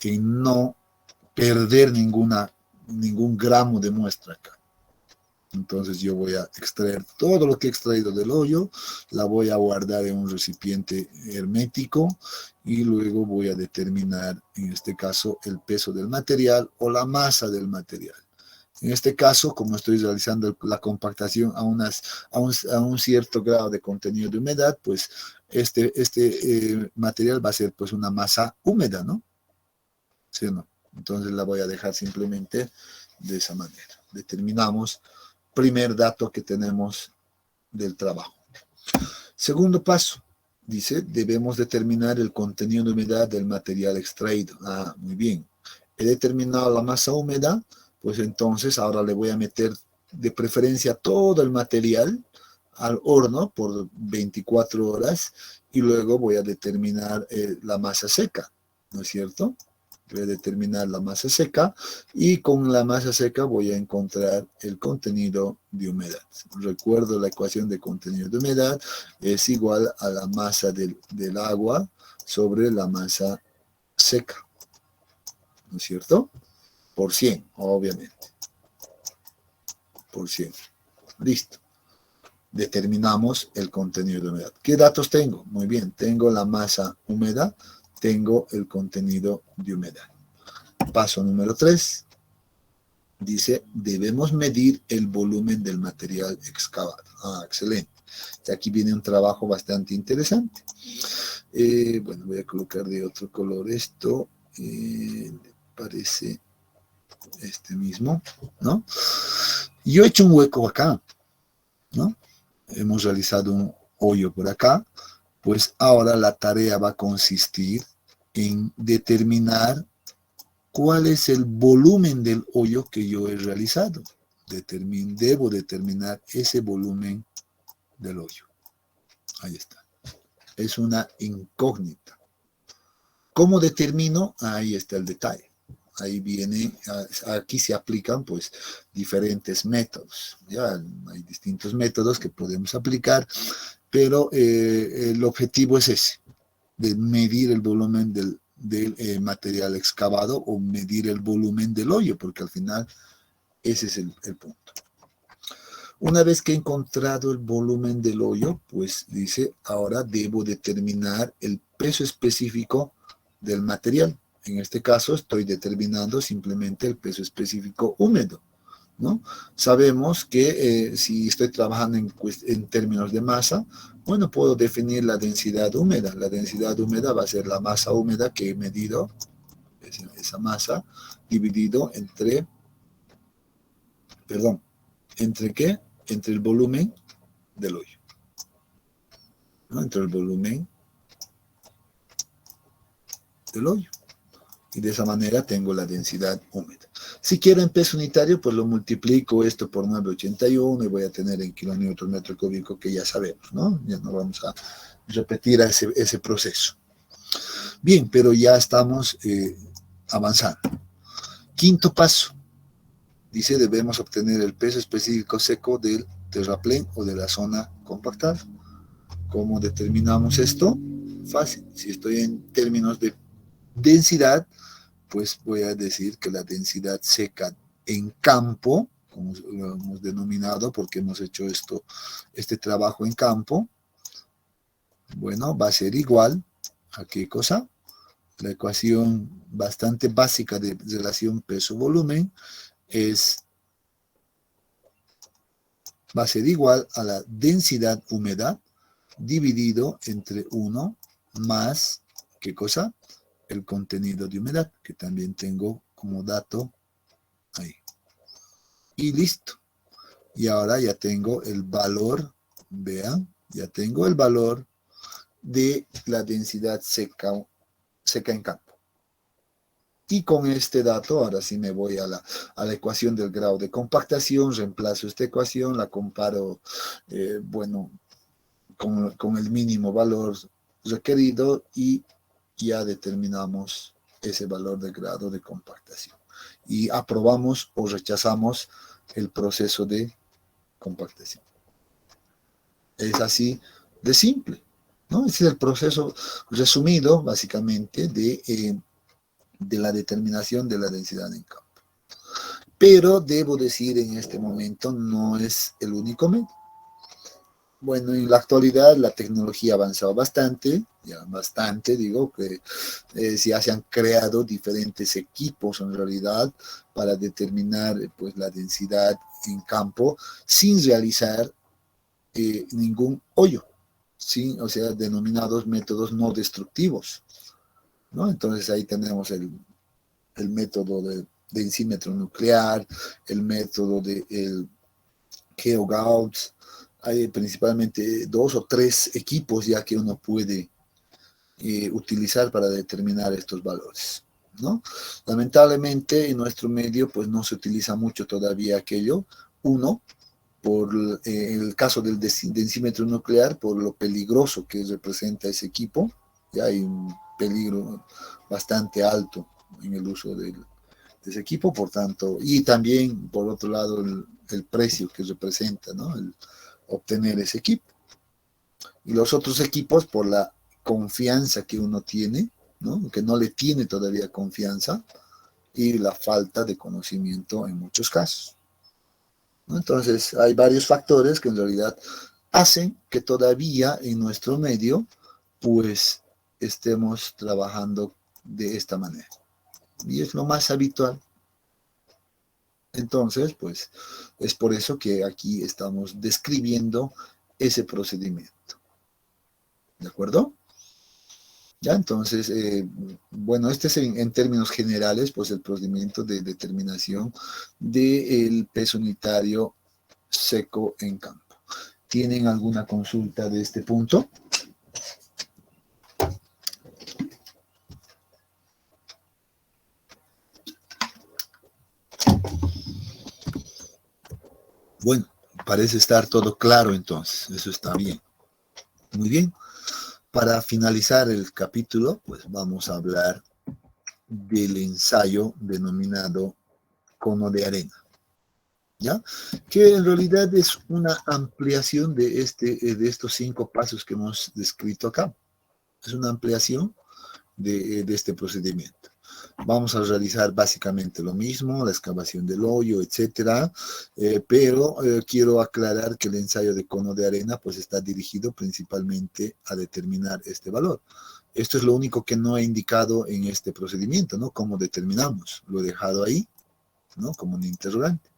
en no perder ningún gramo de muestra acá. Entonces yo voy a extraer todo lo que he extraído del hoyo, la voy a guardar en un recipiente hermético y luego voy a determinar, en este caso, el peso del material o la masa del material. En este caso, como estoy realizando la compactación a un cierto grado de contenido de humedad, pues este material va a ser pues una masa húmeda, ¿no? ¿Sí o no? Entonces la voy a dejar simplemente de esa manera. Determinamos primer dato que tenemos del trabajo. Segundo paso, dice, debemos determinar el contenido de humedad del material extraído. Ah, muy bien. He determinado la masa húmeda, pues entonces ahora le voy a meter de preferencia todo el material al horno por 24 horas y luego voy a determinar la masa seca, ¿no es cierto? Voy a determinar la masa seca y con la masa seca voy a encontrar el contenido de humedad. Recuerdo la ecuación de contenido de humedad es igual a la masa del agua sobre la masa seca, ¿no es cierto? Por 100, obviamente. Por 100. Listo. Determinamos el contenido de humedad. ¿Qué datos tengo? Muy bien, tengo la masa húmeda, tengo el contenido de humedad. Paso número 3. Dice, debemos medir el volumen del material excavado. Ah, excelente. Y aquí viene un trabajo bastante interesante. Bueno, voy a colocar de otro color esto. Parece este mismo, ¿no? Yo he hecho un hueco acá, ¿no? Hemos realizado un hoyo por acá. Pues ahora la tarea va a consistir en determinar cuál es el volumen del hoyo que yo he realizado. Debo determinar ese volumen del hoyo. Ahí está. Es una incógnita. ¿Cómo determino? Ahí está el detalle. Ahí viene, aquí se aplican pues diferentes métodos. Ya hay distintos métodos que podemos aplicar, pero el objetivo es ese, de medir el volumen del material excavado o medir el volumen del hoyo, porque al final ese es el punto. Una vez que he encontrado el volumen del hoyo, pues dice, ahora debo determinar el peso específico del material. En este caso estoy determinando simplemente el peso específico húmedo, ¿no? Sabemos que si estoy trabajando en términos de masa, bueno, puedo definir la densidad húmeda. La densidad húmeda va a ser la masa húmeda que he medido, esa masa, dividido entre, ¿entre qué? Entre el volumen del hoyo, ¿no? Entre el volumen del hoyo. Y de esa manera tengo la densidad húmeda. Si quiero en peso unitario, pues lo multiplico esto por 981 y voy a tener en kilonewton metro cúbico, que ya sabemos, ¿no? Ya no vamos a repetir ese proceso. Bien, pero ya estamos avanzando. Quinto paso. Dice, debemos obtener el peso específico seco del terraplén o de la zona compactada. ¿Cómo determinamos esto? Fácil. Si estoy en términos de densidad, pues voy a decir que la densidad seca en campo, como lo hemos denominado, porque hemos hecho este trabajo en campo, bueno, va a ser igual a ¿qué cosa? La ecuación bastante básica de relación peso-volumen va a ser igual a la densidad humedad dividido entre 1 más, ¿qué cosa? El contenido de humedad, que también tengo como dato ahí. Y listo. Y ahora ya tengo el valor, vean, ya tengo el valor de la densidad seca en campo. Y con este dato, ahora sí me voy a la ecuación del grado de compactación, reemplazo esta ecuación, la comparo, bueno, con el mínimo valor requerido y ya determinamos ese valor de grado de compactación. Y aprobamos o rechazamos el proceso de compactación. Es así de simple, ¿no? Ese es el proceso resumido, básicamente, de la determinación de la densidad en campo. Pero debo decir en este momento, no es el único método. Bueno, en la actualidad la tecnología ha avanzado bastante, ya bastante, digo, que ya se han creado diferentes equipos en realidad para determinar pues, la densidad en campo sin realizar ningún hoyo, ¿sí? O sea, denominados métodos no destructivos, ¿no? Entonces ahí tenemos el método de densímetro nuclear, el método de GeoGauss. Hay principalmente 2 o 3 equipos ya que uno puede utilizar para determinar estos valores, ¿no? Lamentablemente en nuestro medio pues no se utiliza mucho todavía aquello. Uno, por el caso del densímetro nuclear, por lo peligroso que representa ese equipo, ya hay un peligro bastante alto en el uso de ese equipo, por tanto, y también por otro lado el precio que representa, ¿no? El obtener ese equipo. Y los otros equipos por la confianza que uno tiene, ¿no? Que no le tiene todavía confianza y la falta de conocimiento en muchos casos, ¿no? Entonces hay varios factores que en realidad hacen que todavía en nuestro medio pues estemos trabajando de esta manera. Y es lo más habitual. Entonces, pues, es por eso que aquí estamos describiendo ese procedimiento. ¿De acuerdo? Ya, entonces, bueno, este es en términos generales, pues, el procedimiento de determinación del peso unitario seco en campo. ¿Tienen alguna consulta de este punto? Bueno, parece estar todo claro entonces, eso está bien. Muy bien. Para finalizar el capítulo, pues vamos a hablar del ensayo denominado cono de arena, ¿ya? Que en realidad es una ampliación de estos 5 pasos que hemos descrito acá. Es una ampliación de este procedimiento. Vamos a realizar básicamente lo mismo, la excavación del hoyo, etcétera, pero quiero aclarar que el ensayo de cono de arena pues está dirigido principalmente a determinar este valor. Esto es lo único que no he indicado en este procedimiento, ¿no? ¿Cómo determinamos? Lo he dejado ahí, ¿no? Como un interrogante.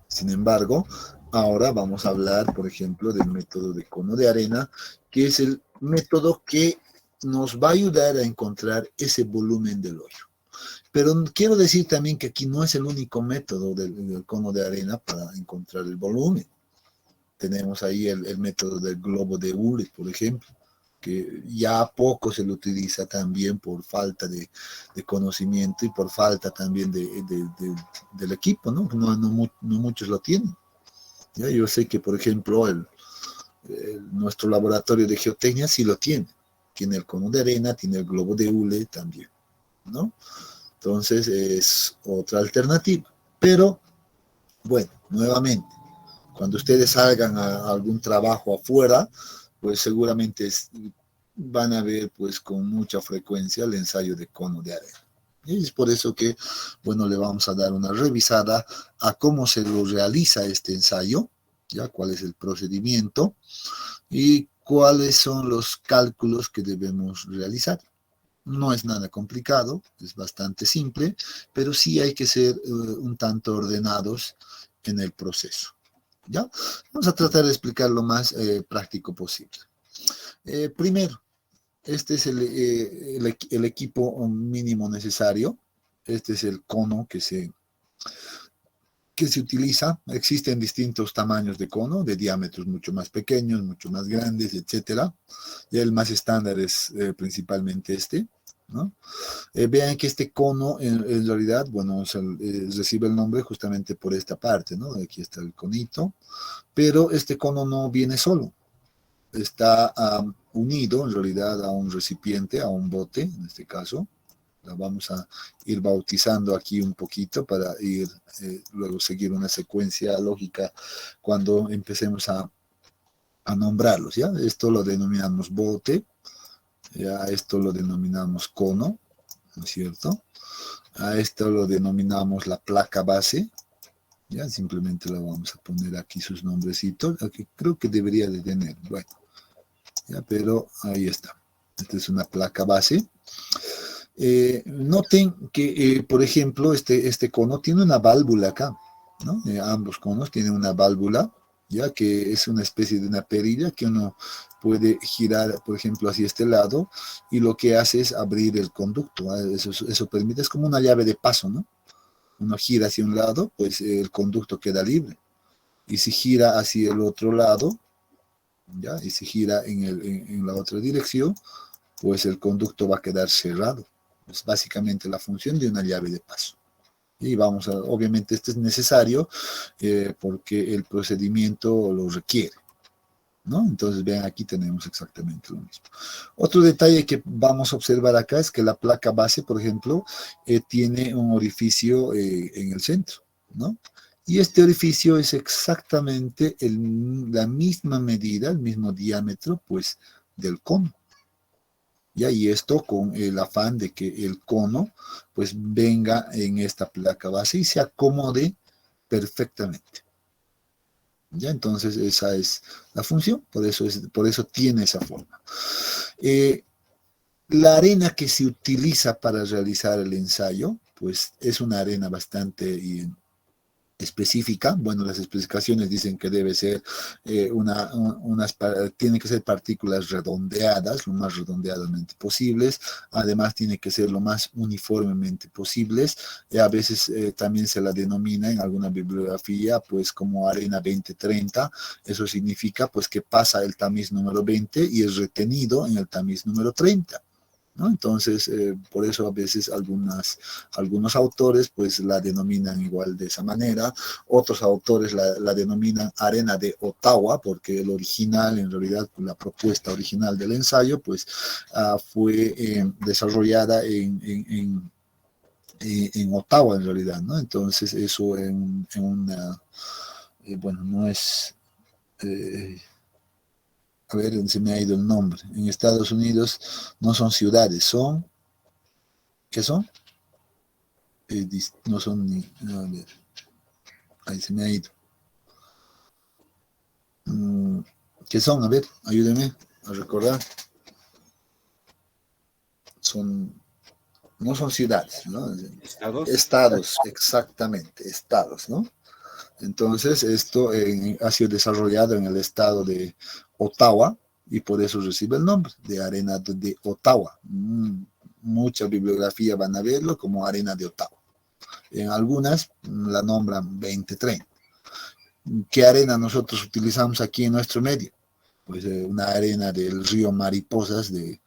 Sin embargo, ahora vamos a hablar, por ejemplo, del método de cono de arena, que es el método que nos va a ayudar a encontrar ese volumen del hoyo. Pero quiero decir también que aquí no es el único método del cono de arena para encontrar el volumen. Tenemos ahí el método del globo de Hule, por ejemplo, que ya poco se lo utiliza también por falta de conocimiento y por falta también del equipo, ¿no? No muchos lo tienen. ¿Ya? Yo sé que, por ejemplo, nuestro laboratorio de geotecnia sí lo tiene. Tiene el cono de arena, tiene el globo de Hule también, ¿no? Entonces es otra alternativa. Pero, bueno, nuevamente, cuando ustedes salgan a algún trabajo afuera, pues seguramente van a ver pues con mucha frecuencia el ensayo de cono de arena. Y es por eso que, bueno, le vamos a dar una revisada a cómo se lo realiza este ensayo, ya cuál es el procedimiento y cuáles son los cálculos que debemos realizar. No es nada complicado, es bastante simple, pero sí hay que ser un tanto ordenados en el proceso. ¿Ya? Vamos a tratar de explicar lo más práctico posible. Primero, este es el equipo mínimo necesario. Este es el cono que se utiliza. Existen distintos tamaños de cono, de diámetros mucho más pequeños, mucho más grandes, etcétera. Y el más estándar es principalmente este, ¿no? Vean que este cono en realidad, bueno, recibe el nombre justamente por esta parte, ¿no? Aquí está el conito, pero este cono no viene solo. Está unido en realidad a un recipiente, a un bote, en este caso. La vamos a ir bautizando aquí un poquito para ir luego seguir una secuencia lógica cuando empecemos a nombrarlos, ¿ya? Esto lo denominamos bote, ya esto lo denominamos cono, ¿no es cierto? A esto lo denominamos la placa base, ya simplemente le vamos a poner aquí sus nombrecitos, aquí creo que debería de tener, bueno, ya, pero ahí está. Esta es una placa base. Noten que, por ejemplo, este cono tiene una válvula acá, ¿no? Ambos conos tienen una válvula, ya que es una especie de una perilla que uno puede girar, por ejemplo, hacia este lado, y lo que hace es abrir el conducto. Eso permite, es como una llave de paso, ¿no? Uno gira hacia un lado, pues el conducto queda libre. Y si gira hacia el otro lado, ¿ya? Y si gira en la otra dirección, pues el conducto va a quedar cerrado. Es básicamente la función de una llave de paso. Y vamos a, obviamente esto es necesario porque el procedimiento lo requiere, ¿no? Entonces vean, aquí tenemos exactamente lo mismo. Otro detalle que vamos a observar acá es que la placa base, por ejemplo, tiene un orificio en el centro, ¿no? Y este orificio es exactamente la misma medida, el mismo diámetro, pues, del cono. ¿Ya? Y esto con el afán de que el cono pues venga en esta placa base y se acomode perfectamente. ¿Ya? Entonces esa es la función, por eso tiene esa forma. La arena que se utiliza para realizar el ensayo pues es una arena bastante específica. Bueno, las especificaciones dicen que debe ser tiene que ser partículas redondeadas, lo más redondeadamente posibles. Además, tiene que ser lo más uniformemente posibles. A veces también se la denomina en alguna bibliografía, pues como arena 2030. Eso significa, pues, que pasa el tamiz número 20 y es retenido en el tamiz número 30. ¿No? Entonces, por eso a veces algunos autores pues la denominan igual de esa manera, otros autores la denominan arena de Ottawa, porque el original, en realidad la propuesta original del ensayo pues fue desarrollada en Ottawa en realidad, ¿no? Entonces eso en una, bueno, no es... a ver, se me ha ido el nombre. En Estados Unidos no son ciudades, son, ¿qué son? No son ni, a ver, ahí se me ha ido. ¿Qué son? A ver, ayúdenme a recordar. No son ciudades, ¿no? ¿Estados? Estados, exactamente, estados, ¿no? Entonces, esto ha sido desarrollado en el estado de Ottawa y por eso recibe el nombre de arena de Ottawa. Mucha bibliografía van a verlo como arena de Ottawa. En algunas la nombran 2030. ¿Qué arena nosotros utilizamos aquí en nuestro medio? Pues una arena del río Mariposas de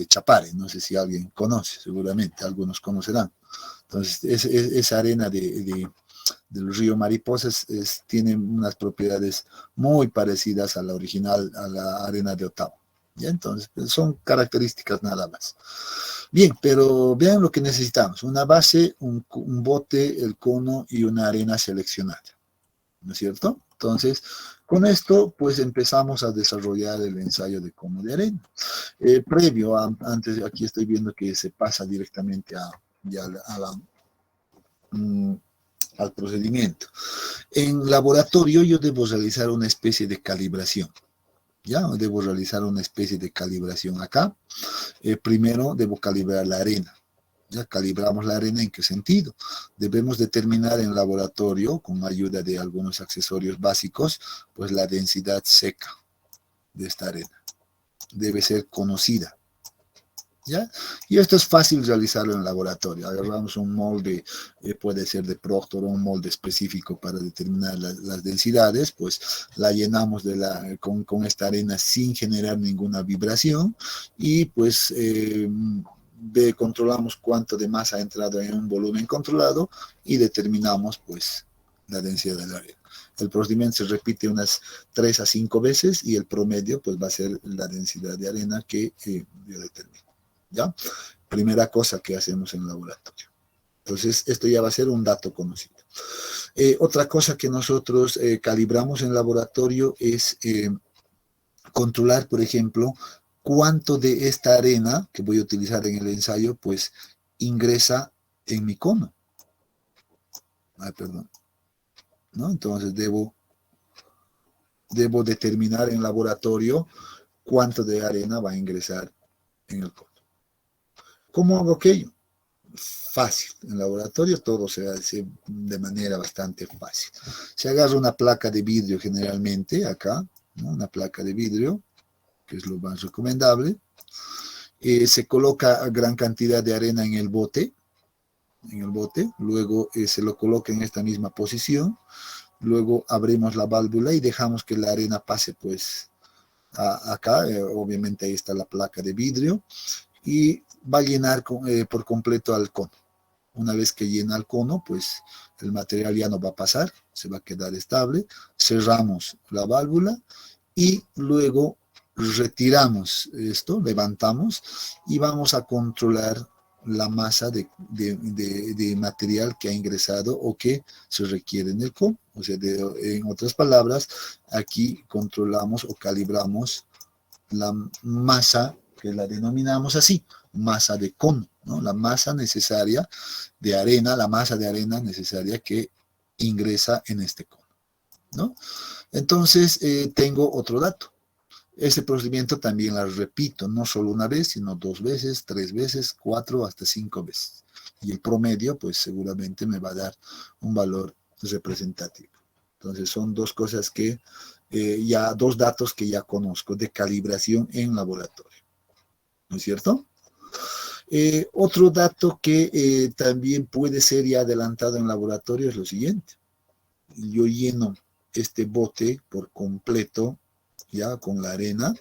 Chapare. No sé si alguien conoce, seguramente algunos conocerán. Entonces, esa arena del río Mariposas tiene unas propiedades muy parecidas a la original, a la arena de Ottawa. ¿Ya? Entonces, son características nada más. Bien, pero vean lo que necesitamos. Una base, un bote, el cono y una arena seleccionada. ¿No es cierto? Entonces, con esto, pues empezamos a desarrollar el ensayo de cono de arena. Antes, aquí estoy viendo que se pasa directamente ya al procedimiento. En laboratorio yo debo realizar una especie de calibración. Ya debo realizar una especie de calibración acá. Primero debo calibrar la arena. Ya calibramos la arena, ¿en qué sentido? Debemos determinar en laboratorio, con ayuda de algunos accesorios básicos, pues la densidad seca de esta arena. Debe ser conocida. ¿Ya? Y esto es fácil realizarlo en laboratorio. Agarramos un molde, puede ser de Proctor o un molde específico para determinar las densidades, pues la llenamos con esta arena sin generar ninguna vibración y pues controlamos cuánto de masa ha entrado en un volumen controlado y determinamos pues la densidad de la arena. El procedimiento se repite unas 3 a 5 veces y el promedio pues va a ser la densidad de arena que yo determino. ¿Ya? Primera cosa que hacemos en el laboratorio. Entonces, esto ya va a ser un dato conocido. Otra cosa que nosotros calibramos en laboratorio es controlar, por ejemplo, cuánto de esta arena que voy a utilizar en el ensayo, pues, ingresa en mi cono. Ay, perdón. ¿No? Entonces, debo determinar en laboratorio cuánto de arena va a ingresar en el cono. ¿Cómo hago aquello? Fácil. En laboratorio todo se hace de manera bastante fácil. Se agarra una placa de vidrio generalmente, acá, ¿no? Una placa de vidrio, que es lo más recomendable. Se coloca gran cantidad de arena en el bote, luego se lo coloca en esta misma posición, luego abrimos la válvula y dejamos que la arena pase pues acá, obviamente ahí está la placa de vidrio, y va a llenar por completo al cono. Una vez que llena el cono, pues el material ya no va a pasar, se va a quedar estable. Cerramos la válvula y luego retiramos esto, levantamos y vamos a controlar la masa de material que ha ingresado o que se requiere en el cono. O sea, en otras palabras, aquí controlamos o calibramos la masa, que la denominamos así, masa de cono, ¿no? La masa necesaria de arena, la masa de arena necesaria que ingresa en este cono, ¿no? Entonces, tengo otro dato. Ese procedimiento también lo repito, no solo una vez, sino 2 veces, 3 veces, 4, hasta 5 veces. Y el promedio, pues seguramente me va a dar un valor representativo. Entonces, son dos cosas que ya 2 datos que ya conozco de calibración en laboratorio. ¿No es cierto? Otro dato que también puede ser ya adelantado en laboratorio es lo siguiente. Yo lleno este bote por completo, ya con la arena,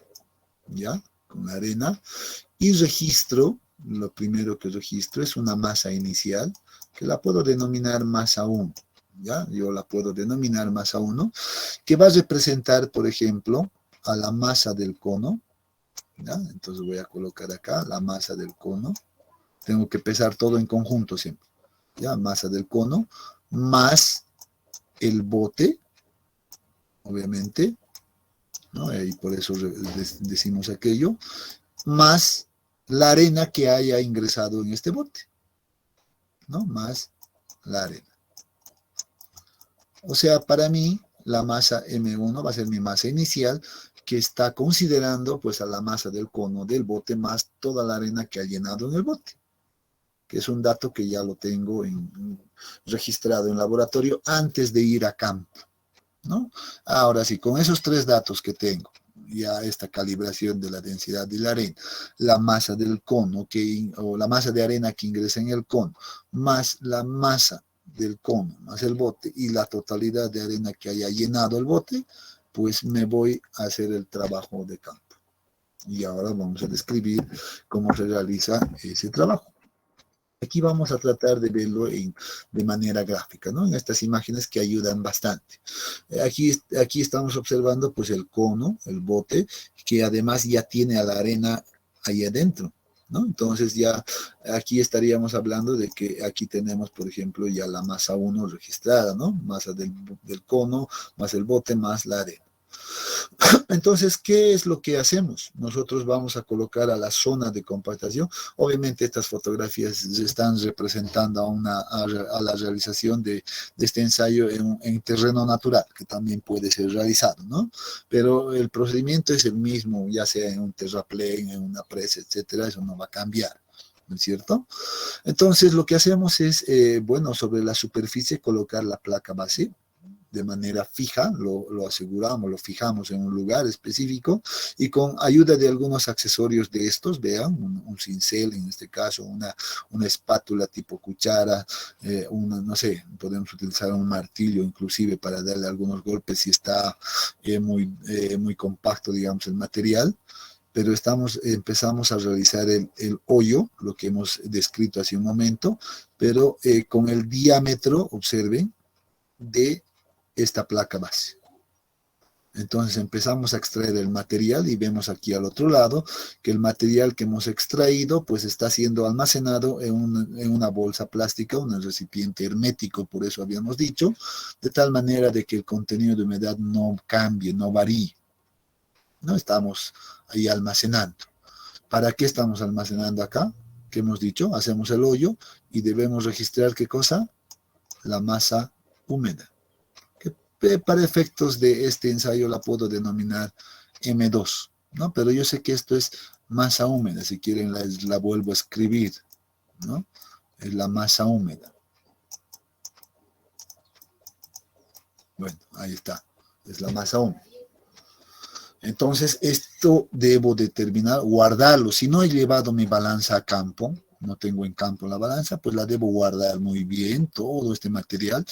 y registro, lo primero que registro es una masa inicial, que la puedo denominar masa 1. ¿Ya? Yo la puedo denominar masa 1, que va a representar, por ejemplo, a la masa del cono. ¿Ya? Entonces voy a colocar acá la masa del cono. Tengo que pesar todo en conjunto siempre. ¿Ya? Masa del cono más el bote, obviamente, ¿no? Y por eso decimos aquello, más la arena que haya ingresado en este bote, ¿no? Más la arena. O sea, para mí, la masa M1 va a ser mi masa inicial, que está considerando pues a la masa del cono del bote más toda la arena que ha llenado en el bote, que es un dato que ya lo tengo registrado en laboratorio antes de ir a campo, ¿no? Ahora sí, con esos 3 datos que tengo, ya esta calibración de la densidad de la arena, la masa del cono o la masa de arena que ingresa en el cono, más la masa del cono, más el bote y la totalidad de arena que haya llenado el bote, pues me voy a hacer el trabajo de campo. Y ahora vamos a describir cómo se realiza ese trabajo. Aquí vamos a tratar de verlo de manera gráfica, ¿no? En estas imágenes que ayudan bastante. Aquí estamos observando pues el cono, el bote, que además ya tiene a la arena ahí adentro, ¿no? Entonces ya aquí estaríamos hablando de que aquí tenemos, por ejemplo, ya la masa 1 registrada, ¿no? Masa del cono, más el bote, más la arena. Entonces, ¿qué es lo que hacemos? Nosotros vamos a colocar a la zona de compactación. Obviamente estas fotografías están representando a la realización de este ensayo en terreno natural, que también puede ser realizado, ¿no? Pero el procedimiento es el mismo, ya sea en un terraplén, en una presa, etcétera, eso no va a cambiar. ¿No es cierto? Entonces, lo que hacemos es, bueno, sobre la superficie colocar la placa base de manera fija, lo aseguramos, lo fijamos en un lugar específico y con ayuda de algunos accesorios de estos, vean, un cincel en este caso, una espátula tipo cuchara, no sé, podemos utilizar un martillo inclusive para darle algunos golpes si está muy compacto, digamos, el material. Pero empezamos a realizar el hoyo, lo que hemos descrito hace un momento, pero con el diámetro, observen, de esta placa base. Entonces empezamos a extraer el material y vemos aquí al otro lado que el material que hemos extraído pues está siendo almacenado en una bolsa plástica, un recipiente hermético, por eso habíamos dicho, de tal manera de que el contenido de humedad no cambie, no varíe. No estamos ahí almacenando. ¿Para qué estamos almacenando acá? ¿Qué hemos dicho? Hacemos el hoyo y debemos registrar ¿qué cosa? La masa húmeda. Para efectos de este ensayo la puedo denominar M2, ¿no? Pero yo sé que esto es masa húmeda, si quieren la vuelvo a escribir, ¿no? Es la masa húmeda. Bueno, ahí está, es la masa húmeda. Entonces, esto debo determinar, guardarlo. Si no he llevado mi balanza a campo, no tengo en campo la balanza, pues la debo guardar muy bien, todo este material,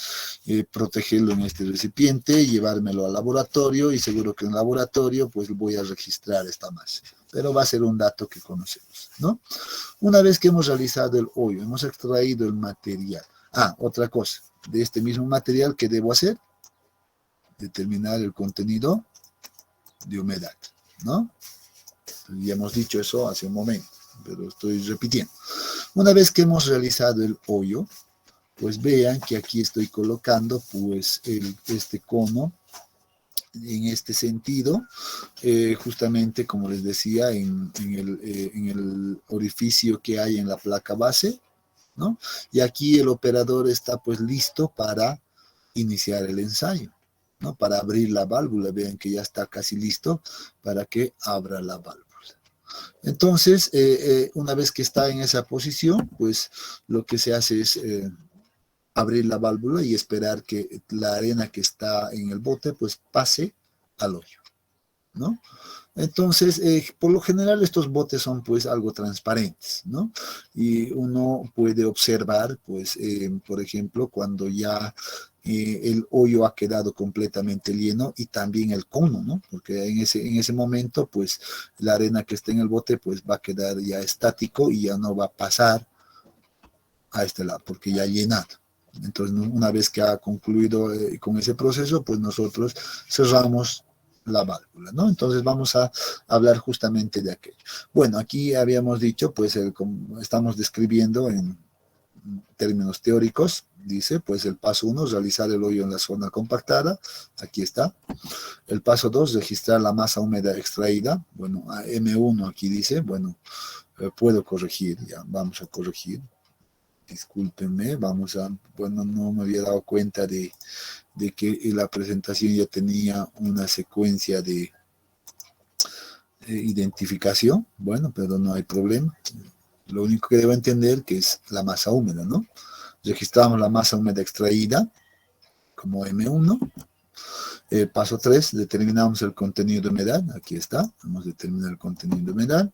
protegerlo en este recipiente, llevármelo al laboratorio y seguro que en el laboratorio pues voy a registrar esta masa. Pero va a ser un dato que conocemos, ¿no? Una vez que hemos realizado el hoyo, hemos extraído el material. Ah, otra cosa, de este mismo material, ¿qué debo hacer? Determinar el contenido de humedad, ¿no? Ya hemos dicho eso hace un momento, pero estoy repitiendo. Una vez que hemos realizado el hoyo, pues vean que aquí estoy colocando pues este cono en este sentido, justamente como les decía, en el orificio que hay en la placa base, ¿no? Y aquí el operador está pues listo para iniciar el ensayo, ¿no? Para abrir la válvula, vean que ya está casi listo para que abra la válvula. Entonces, una vez que está en esa posición, pues lo que se hace es abrir la válvula y esperar que la arena que está en el bote, pues pase al hoyo, ¿no? Entonces, por lo general estos botes son pues algo transparentes, ¿no? Y uno puede observar, pues, por ejemplo, cuando ya el hoyo ha quedado completamente lleno y también el cono, ¿no? Porque en ese momento, pues, la arena que está en el bote, pues, va a quedar ya estático y ya no va a pasar a este lado, porque ya ha llenado. Entonces, una vez que ha concluido con ese proceso, pues nosotros cerramos la válvula, ¿no? Entonces vamos a hablar justamente de aquello. Bueno, aquí habíamos dicho, pues estamos describiendo en términos teóricos, dice, pues el paso 1, realizar el hoyo en la zona compactada, aquí está. El paso 2, registrar la masa húmeda extraída, bueno, M1 aquí dice, bueno, puedo corregir, ya, vamos a corregir. Discúlpenme, bueno, no me había dado cuenta de que la presentación ya tenía una secuencia de identificación, bueno, pero no hay problema. Lo único que debo entender que es la masa húmeda, ¿no? Registramos la masa húmeda extraída como M1. Paso 3, determinamos el contenido de humedad, aquí está, vamos a determinar el contenido de humedad.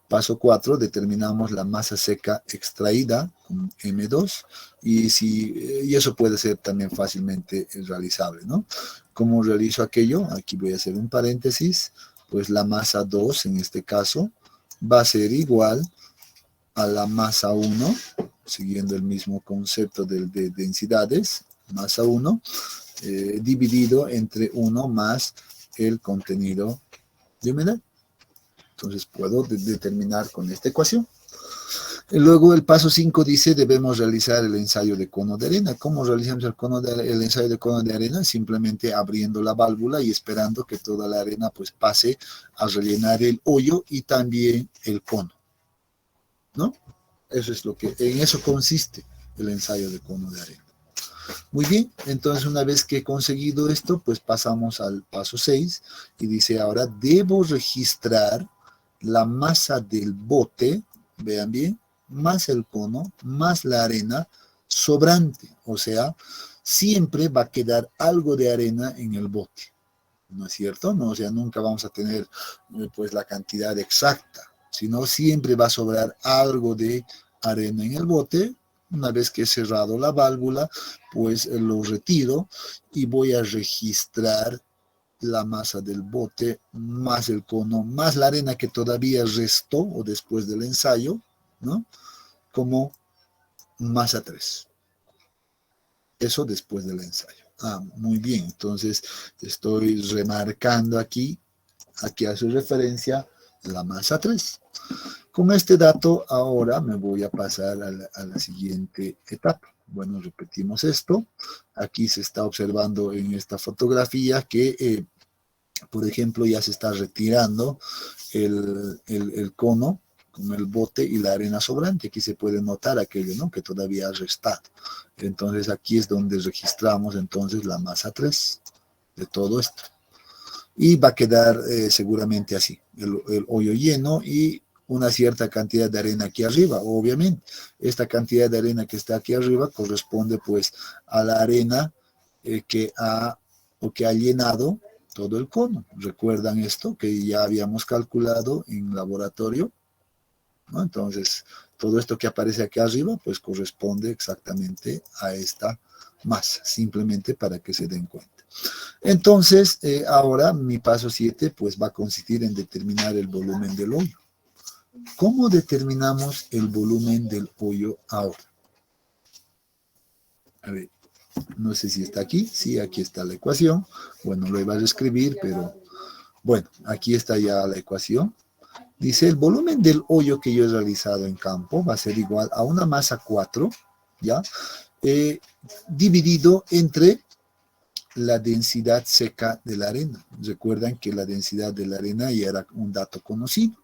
Paso 4, determinamos la masa seca extraída con M2 y eso puede ser también fácilmente realizable, ¿no? ¿Cómo realizo aquello? Aquí voy a hacer un paréntesis, pues la masa 2 en este caso va a ser igual a la masa 1, siguiendo el mismo concepto de densidades, masa 1, dividido entre 1 más el contenido de humedad. Entonces puedo determinar con esta ecuación. Luego el paso 5 dice, debemos realizar el ensayo de cono de arena. ¿Cómo realizamos el ensayo de cono de arena? Simplemente abriendo la válvula y esperando que toda la arena pues pase a rellenar el hoyo y también el cono, ¿no? Eso es lo que, en eso consiste el ensayo de cono de arena. Muy bien, entonces una vez que he conseguido esto, pues pasamos al paso 6 y dice ahora, debo registrar la masa del bote, vean bien, más el cono, más la arena sobrante. O sea, siempre va a quedar algo de arena en el bote, ¿no es cierto? No, o sea, nunca vamos a tener pues la cantidad exacta, sino siempre va a sobrar algo de arena en el bote. Una vez que he cerrado la válvula, pues lo retiro y voy a registrar la masa del bote, más el cono, más la arena que todavía restó o después del ensayo, ¿no? Como masa 3. Eso después del ensayo. Muy bien. Entonces estoy remarcando aquí hace referencia la masa 3. Con este dato ahora me voy a pasar a la siguiente etapa. Bueno, repetimos esto. Aquí se está observando en esta fotografía que por ejemplo, ya se está retirando el cono con el bote y la arena sobrante. Aquí se puede notar aquello, ¿no?, que todavía ha restado. Entonces aquí es donde registramos entonces la masa 3 de todo esto. Y va a quedar seguramente así, el hoyo lleno y una cierta cantidad de arena aquí arriba, obviamente. Esta cantidad de arena que está aquí arriba corresponde pues a la arena que ha llenado todo el cono. ¿Recuerdan esto que ya habíamos calculado en laboratorio? ¿No? Entonces, todo esto que aparece aquí arriba, pues corresponde exactamente a esta masa, simplemente para que se den cuenta. Entonces, ahora mi paso 7, pues va a consistir en determinar el volumen del hoyo. ¿Cómo determinamos el volumen del hoyo ahora? A ver, no sé si está aquí. Sí, aquí está la ecuación. Bueno, lo iba a escribir, pero bueno, aquí está ya la ecuación. Dice, el volumen del hoyo que yo he realizado en campo va a ser igual a una masa 4, ¿ya? Dividido entre la densidad seca de la arena. Recuerdan que la densidad de la arena ya era un dato conocido.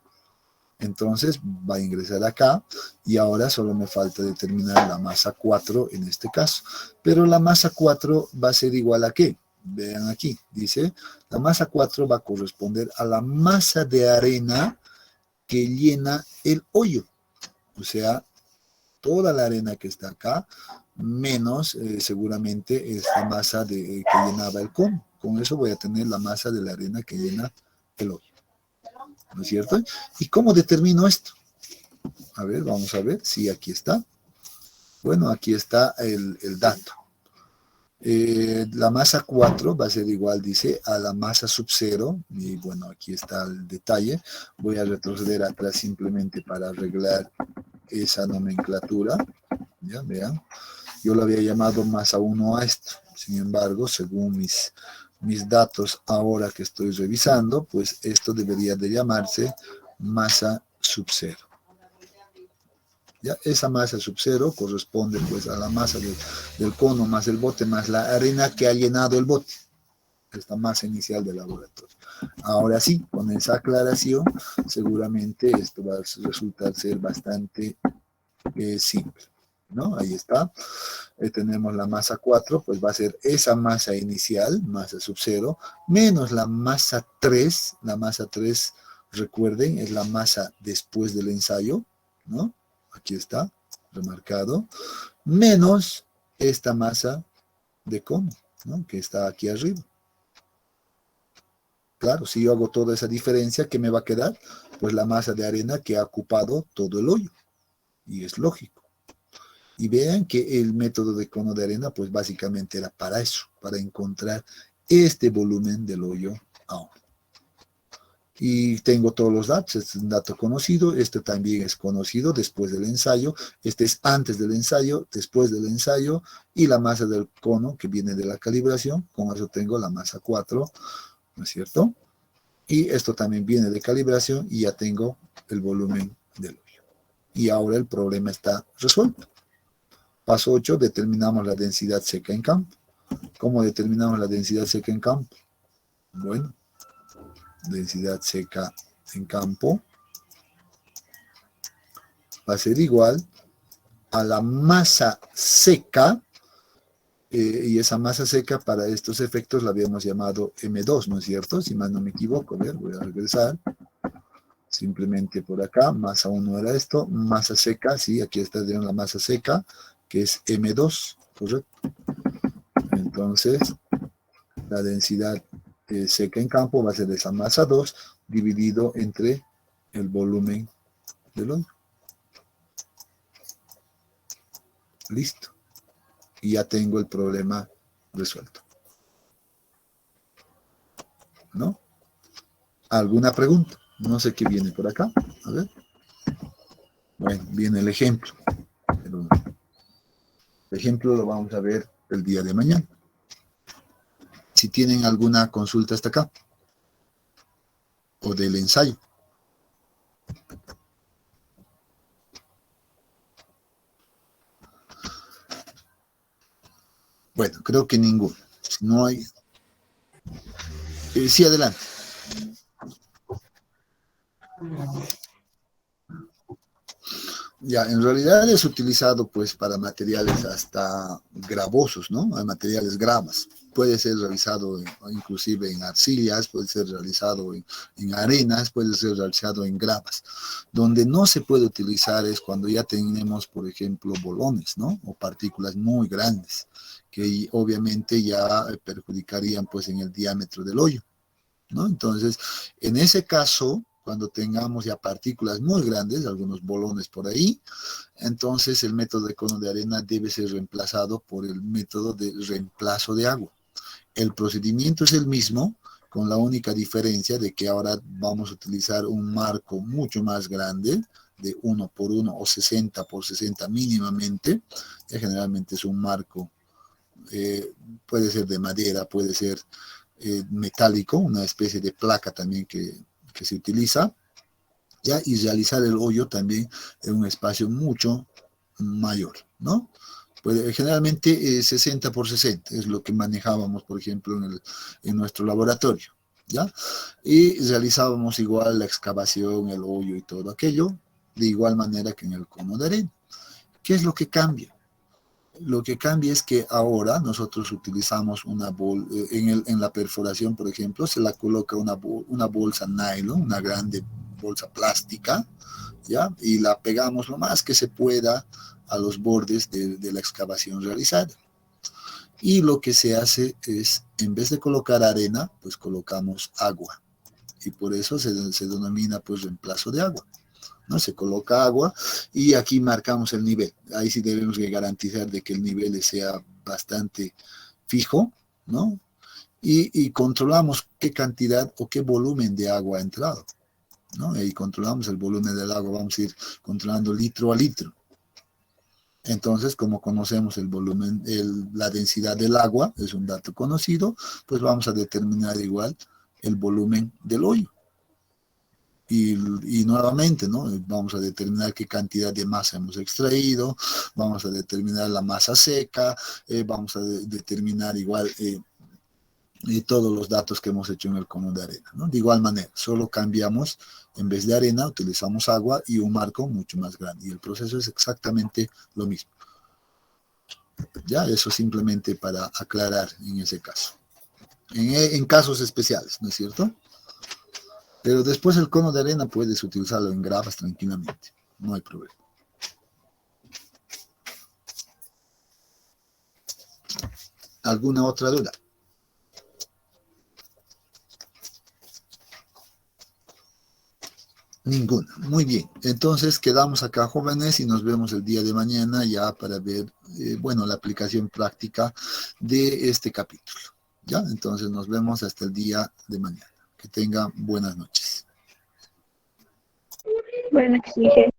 Entonces va a ingresar acá y ahora solo me falta determinar la masa 4 en este caso. Pero la masa 4 va a ser igual a ¿qué? Vean aquí, dice, la masa 4 va a corresponder a la masa de arena que llena el hoyo. O sea, toda la arena que está acá, menos seguramente esta masa que llenaba el cono. Con eso voy a tener la masa de la arena que llena el hoyo. ¿No es cierto? ¿Y cómo determino esto? A ver, vamos a ver. Sí, aquí está. Bueno, aquí está el dato. La masa 4 va a ser igual, dice, a la masa sub 0. Y bueno, aquí está el detalle. Voy a retroceder atrás simplemente para arreglar esa nomenclatura. Ya, vean. Yo lo había llamado masa 1 a esto. Sin embargo, según mis datos ahora que estoy revisando, pues esto debería de llamarse masa sub 0. ¿Ya? Esa masa sub 0 corresponde pues a la masa del cono más el bote más la arena que ha llenado el bote. Esta masa inicial del laboratorio. Ahora sí, con esa aclaración, seguramente esto va a resultar ser bastante simple, ¿no? Ahí está. Tenemos la masa 4, pues va a ser esa masa inicial, masa sub 0, menos la masa 3. La masa 3, recuerden, es la masa después del ensayo, ¿no? Aquí está, remarcado, menos esta masa de cono, ¿no?, que está aquí arriba. Claro, si yo hago toda esa diferencia, ¿qué me va a quedar? Pues la masa de arena que ha ocupado todo el hoyo. Y es lógico. Y vean que el método de cono de arena, pues básicamente era para eso, para encontrar este volumen del hoyo ahora. Y tengo todos los datos, este es un dato conocido, este también es conocido después del ensayo, este es antes del ensayo, después del ensayo, y la masa del cono que viene de la calibración, con eso tengo la masa 4, ¿no es cierto? Y esto también viene de calibración y ya tengo el volumen del hoyo. Y ahora el problema está resuelto. Paso 8, determinamos la densidad seca en campo. ¿Cómo determinamos la densidad seca en campo? Bueno, densidad seca en campo va a ser igual a la masa seca, y esa masa seca para estos efectos la habíamos llamado M2, ¿no es cierto? Si más no me equivoco, a ver, voy a regresar. Simplemente por acá, masa 1 era esto, masa seca, sí, aquí está la masa seca, que es M2, ¿correcto? Entonces, la densidad seca en campo va a ser esa masa 2 dividido entre el volumen del hoyo. Listo. Y ya tengo el problema resuelto. ¿No? ¿Alguna pregunta? No sé qué viene por acá. A ver. Bueno, viene el ejemplo. Pero el ejemplo lo vamos a ver el día de mañana. Si tienen alguna consulta hasta acá. O del ensayo. Bueno, creo que ninguno. Si no hay... sí, adelante. Ya, en realidad es utilizado pues para materiales hasta gravosos, ¿no? Hay materiales gravas. Puede ser realizado inclusive en arcillas, puede ser realizado en arenas, puede ser realizado en gravas. Donde no se puede utilizar es cuando ya tenemos, por ejemplo, bolones, ¿no? O partículas muy grandes, que obviamente ya perjudicarían pues en el diámetro del hoyo, ¿no? Entonces, en ese caso, cuando tengamos ya partículas muy grandes, algunos bolones por ahí, entonces el método de cono de arena debe ser reemplazado por el método de reemplazo de agua. El procedimiento es el mismo, con la única diferencia de que ahora vamos a utilizar un marco mucho más grande, de 1 por 1 o 60 por 60 mínimamente. Generalmente es un marco, puede ser de madera, puede ser metálico, una especie de placa también que se utiliza, ¿ya? Y realizar el hoyo también en un espacio mucho mayor, ¿no? Pues generalmente 60 por 60 es lo que manejábamos, por ejemplo, en nuestro laboratorio, ¿ya? Y realizábamos igual la excavación, el hoyo y todo aquello, de igual manera que en el cono de arena. ¿Qué es lo que cambia? Lo que cambia es que ahora nosotros utilizamos una bolsa, en la perforación, por ejemplo, se la coloca una bolsa nylon, una grande bolsa plástica, ¿ya? Y la pegamos lo más que se pueda a los bordes de la excavación realizada. Y lo que se hace es, en vez de colocar arena, pues colocamos agua. Y por eso se denomina pues reemplazo de agua, ¿no? Se coloca agua y aquí marcamos el nivel. Ahí sí debemos de garantizar de que el nivel sea bastante fijo, ¿no? Y controlamos qué cantidad o qué volumen de agua ha entrado, ¿no? Y controlamos el volumen del agua, vamos a ir controlando litro a litro. Entonces, como conocemos el volumen, la densidad del agua, es un dato conocido, pues vamos a determinar igual el volumen del hoyo. Y nuevamente, ¿no? Vamos a determinar qué cantidad de masa hemos extraído, vamos a determinar la masa seca, vamos a determinar igual todos los datos que hemos hecho en el cono de arena, ¿no? De igual manera, solo cambiamos, en vez de arena, utilizamos agua y un marco mucho más grande. Y el proceso es exactamente lo mismo. Ya, eso simplemente para aclarar en ese caso. En casos especiales, ¿no es cierto? Pero después el cono de arena puedes utilizarlo en gravas tranquilamente. No hay problema. ¿Alguna otra duda? Ninguna. Muy bien. Entonces quedamos acá, jóvenes, y nos vemos el día de mañana ya para ver, bueno, la aplicación práctica de este capítulo. ¿Ya? Entonces nos vemos hasta el día de mañana. Que tengan buenas noches. Buenas noches.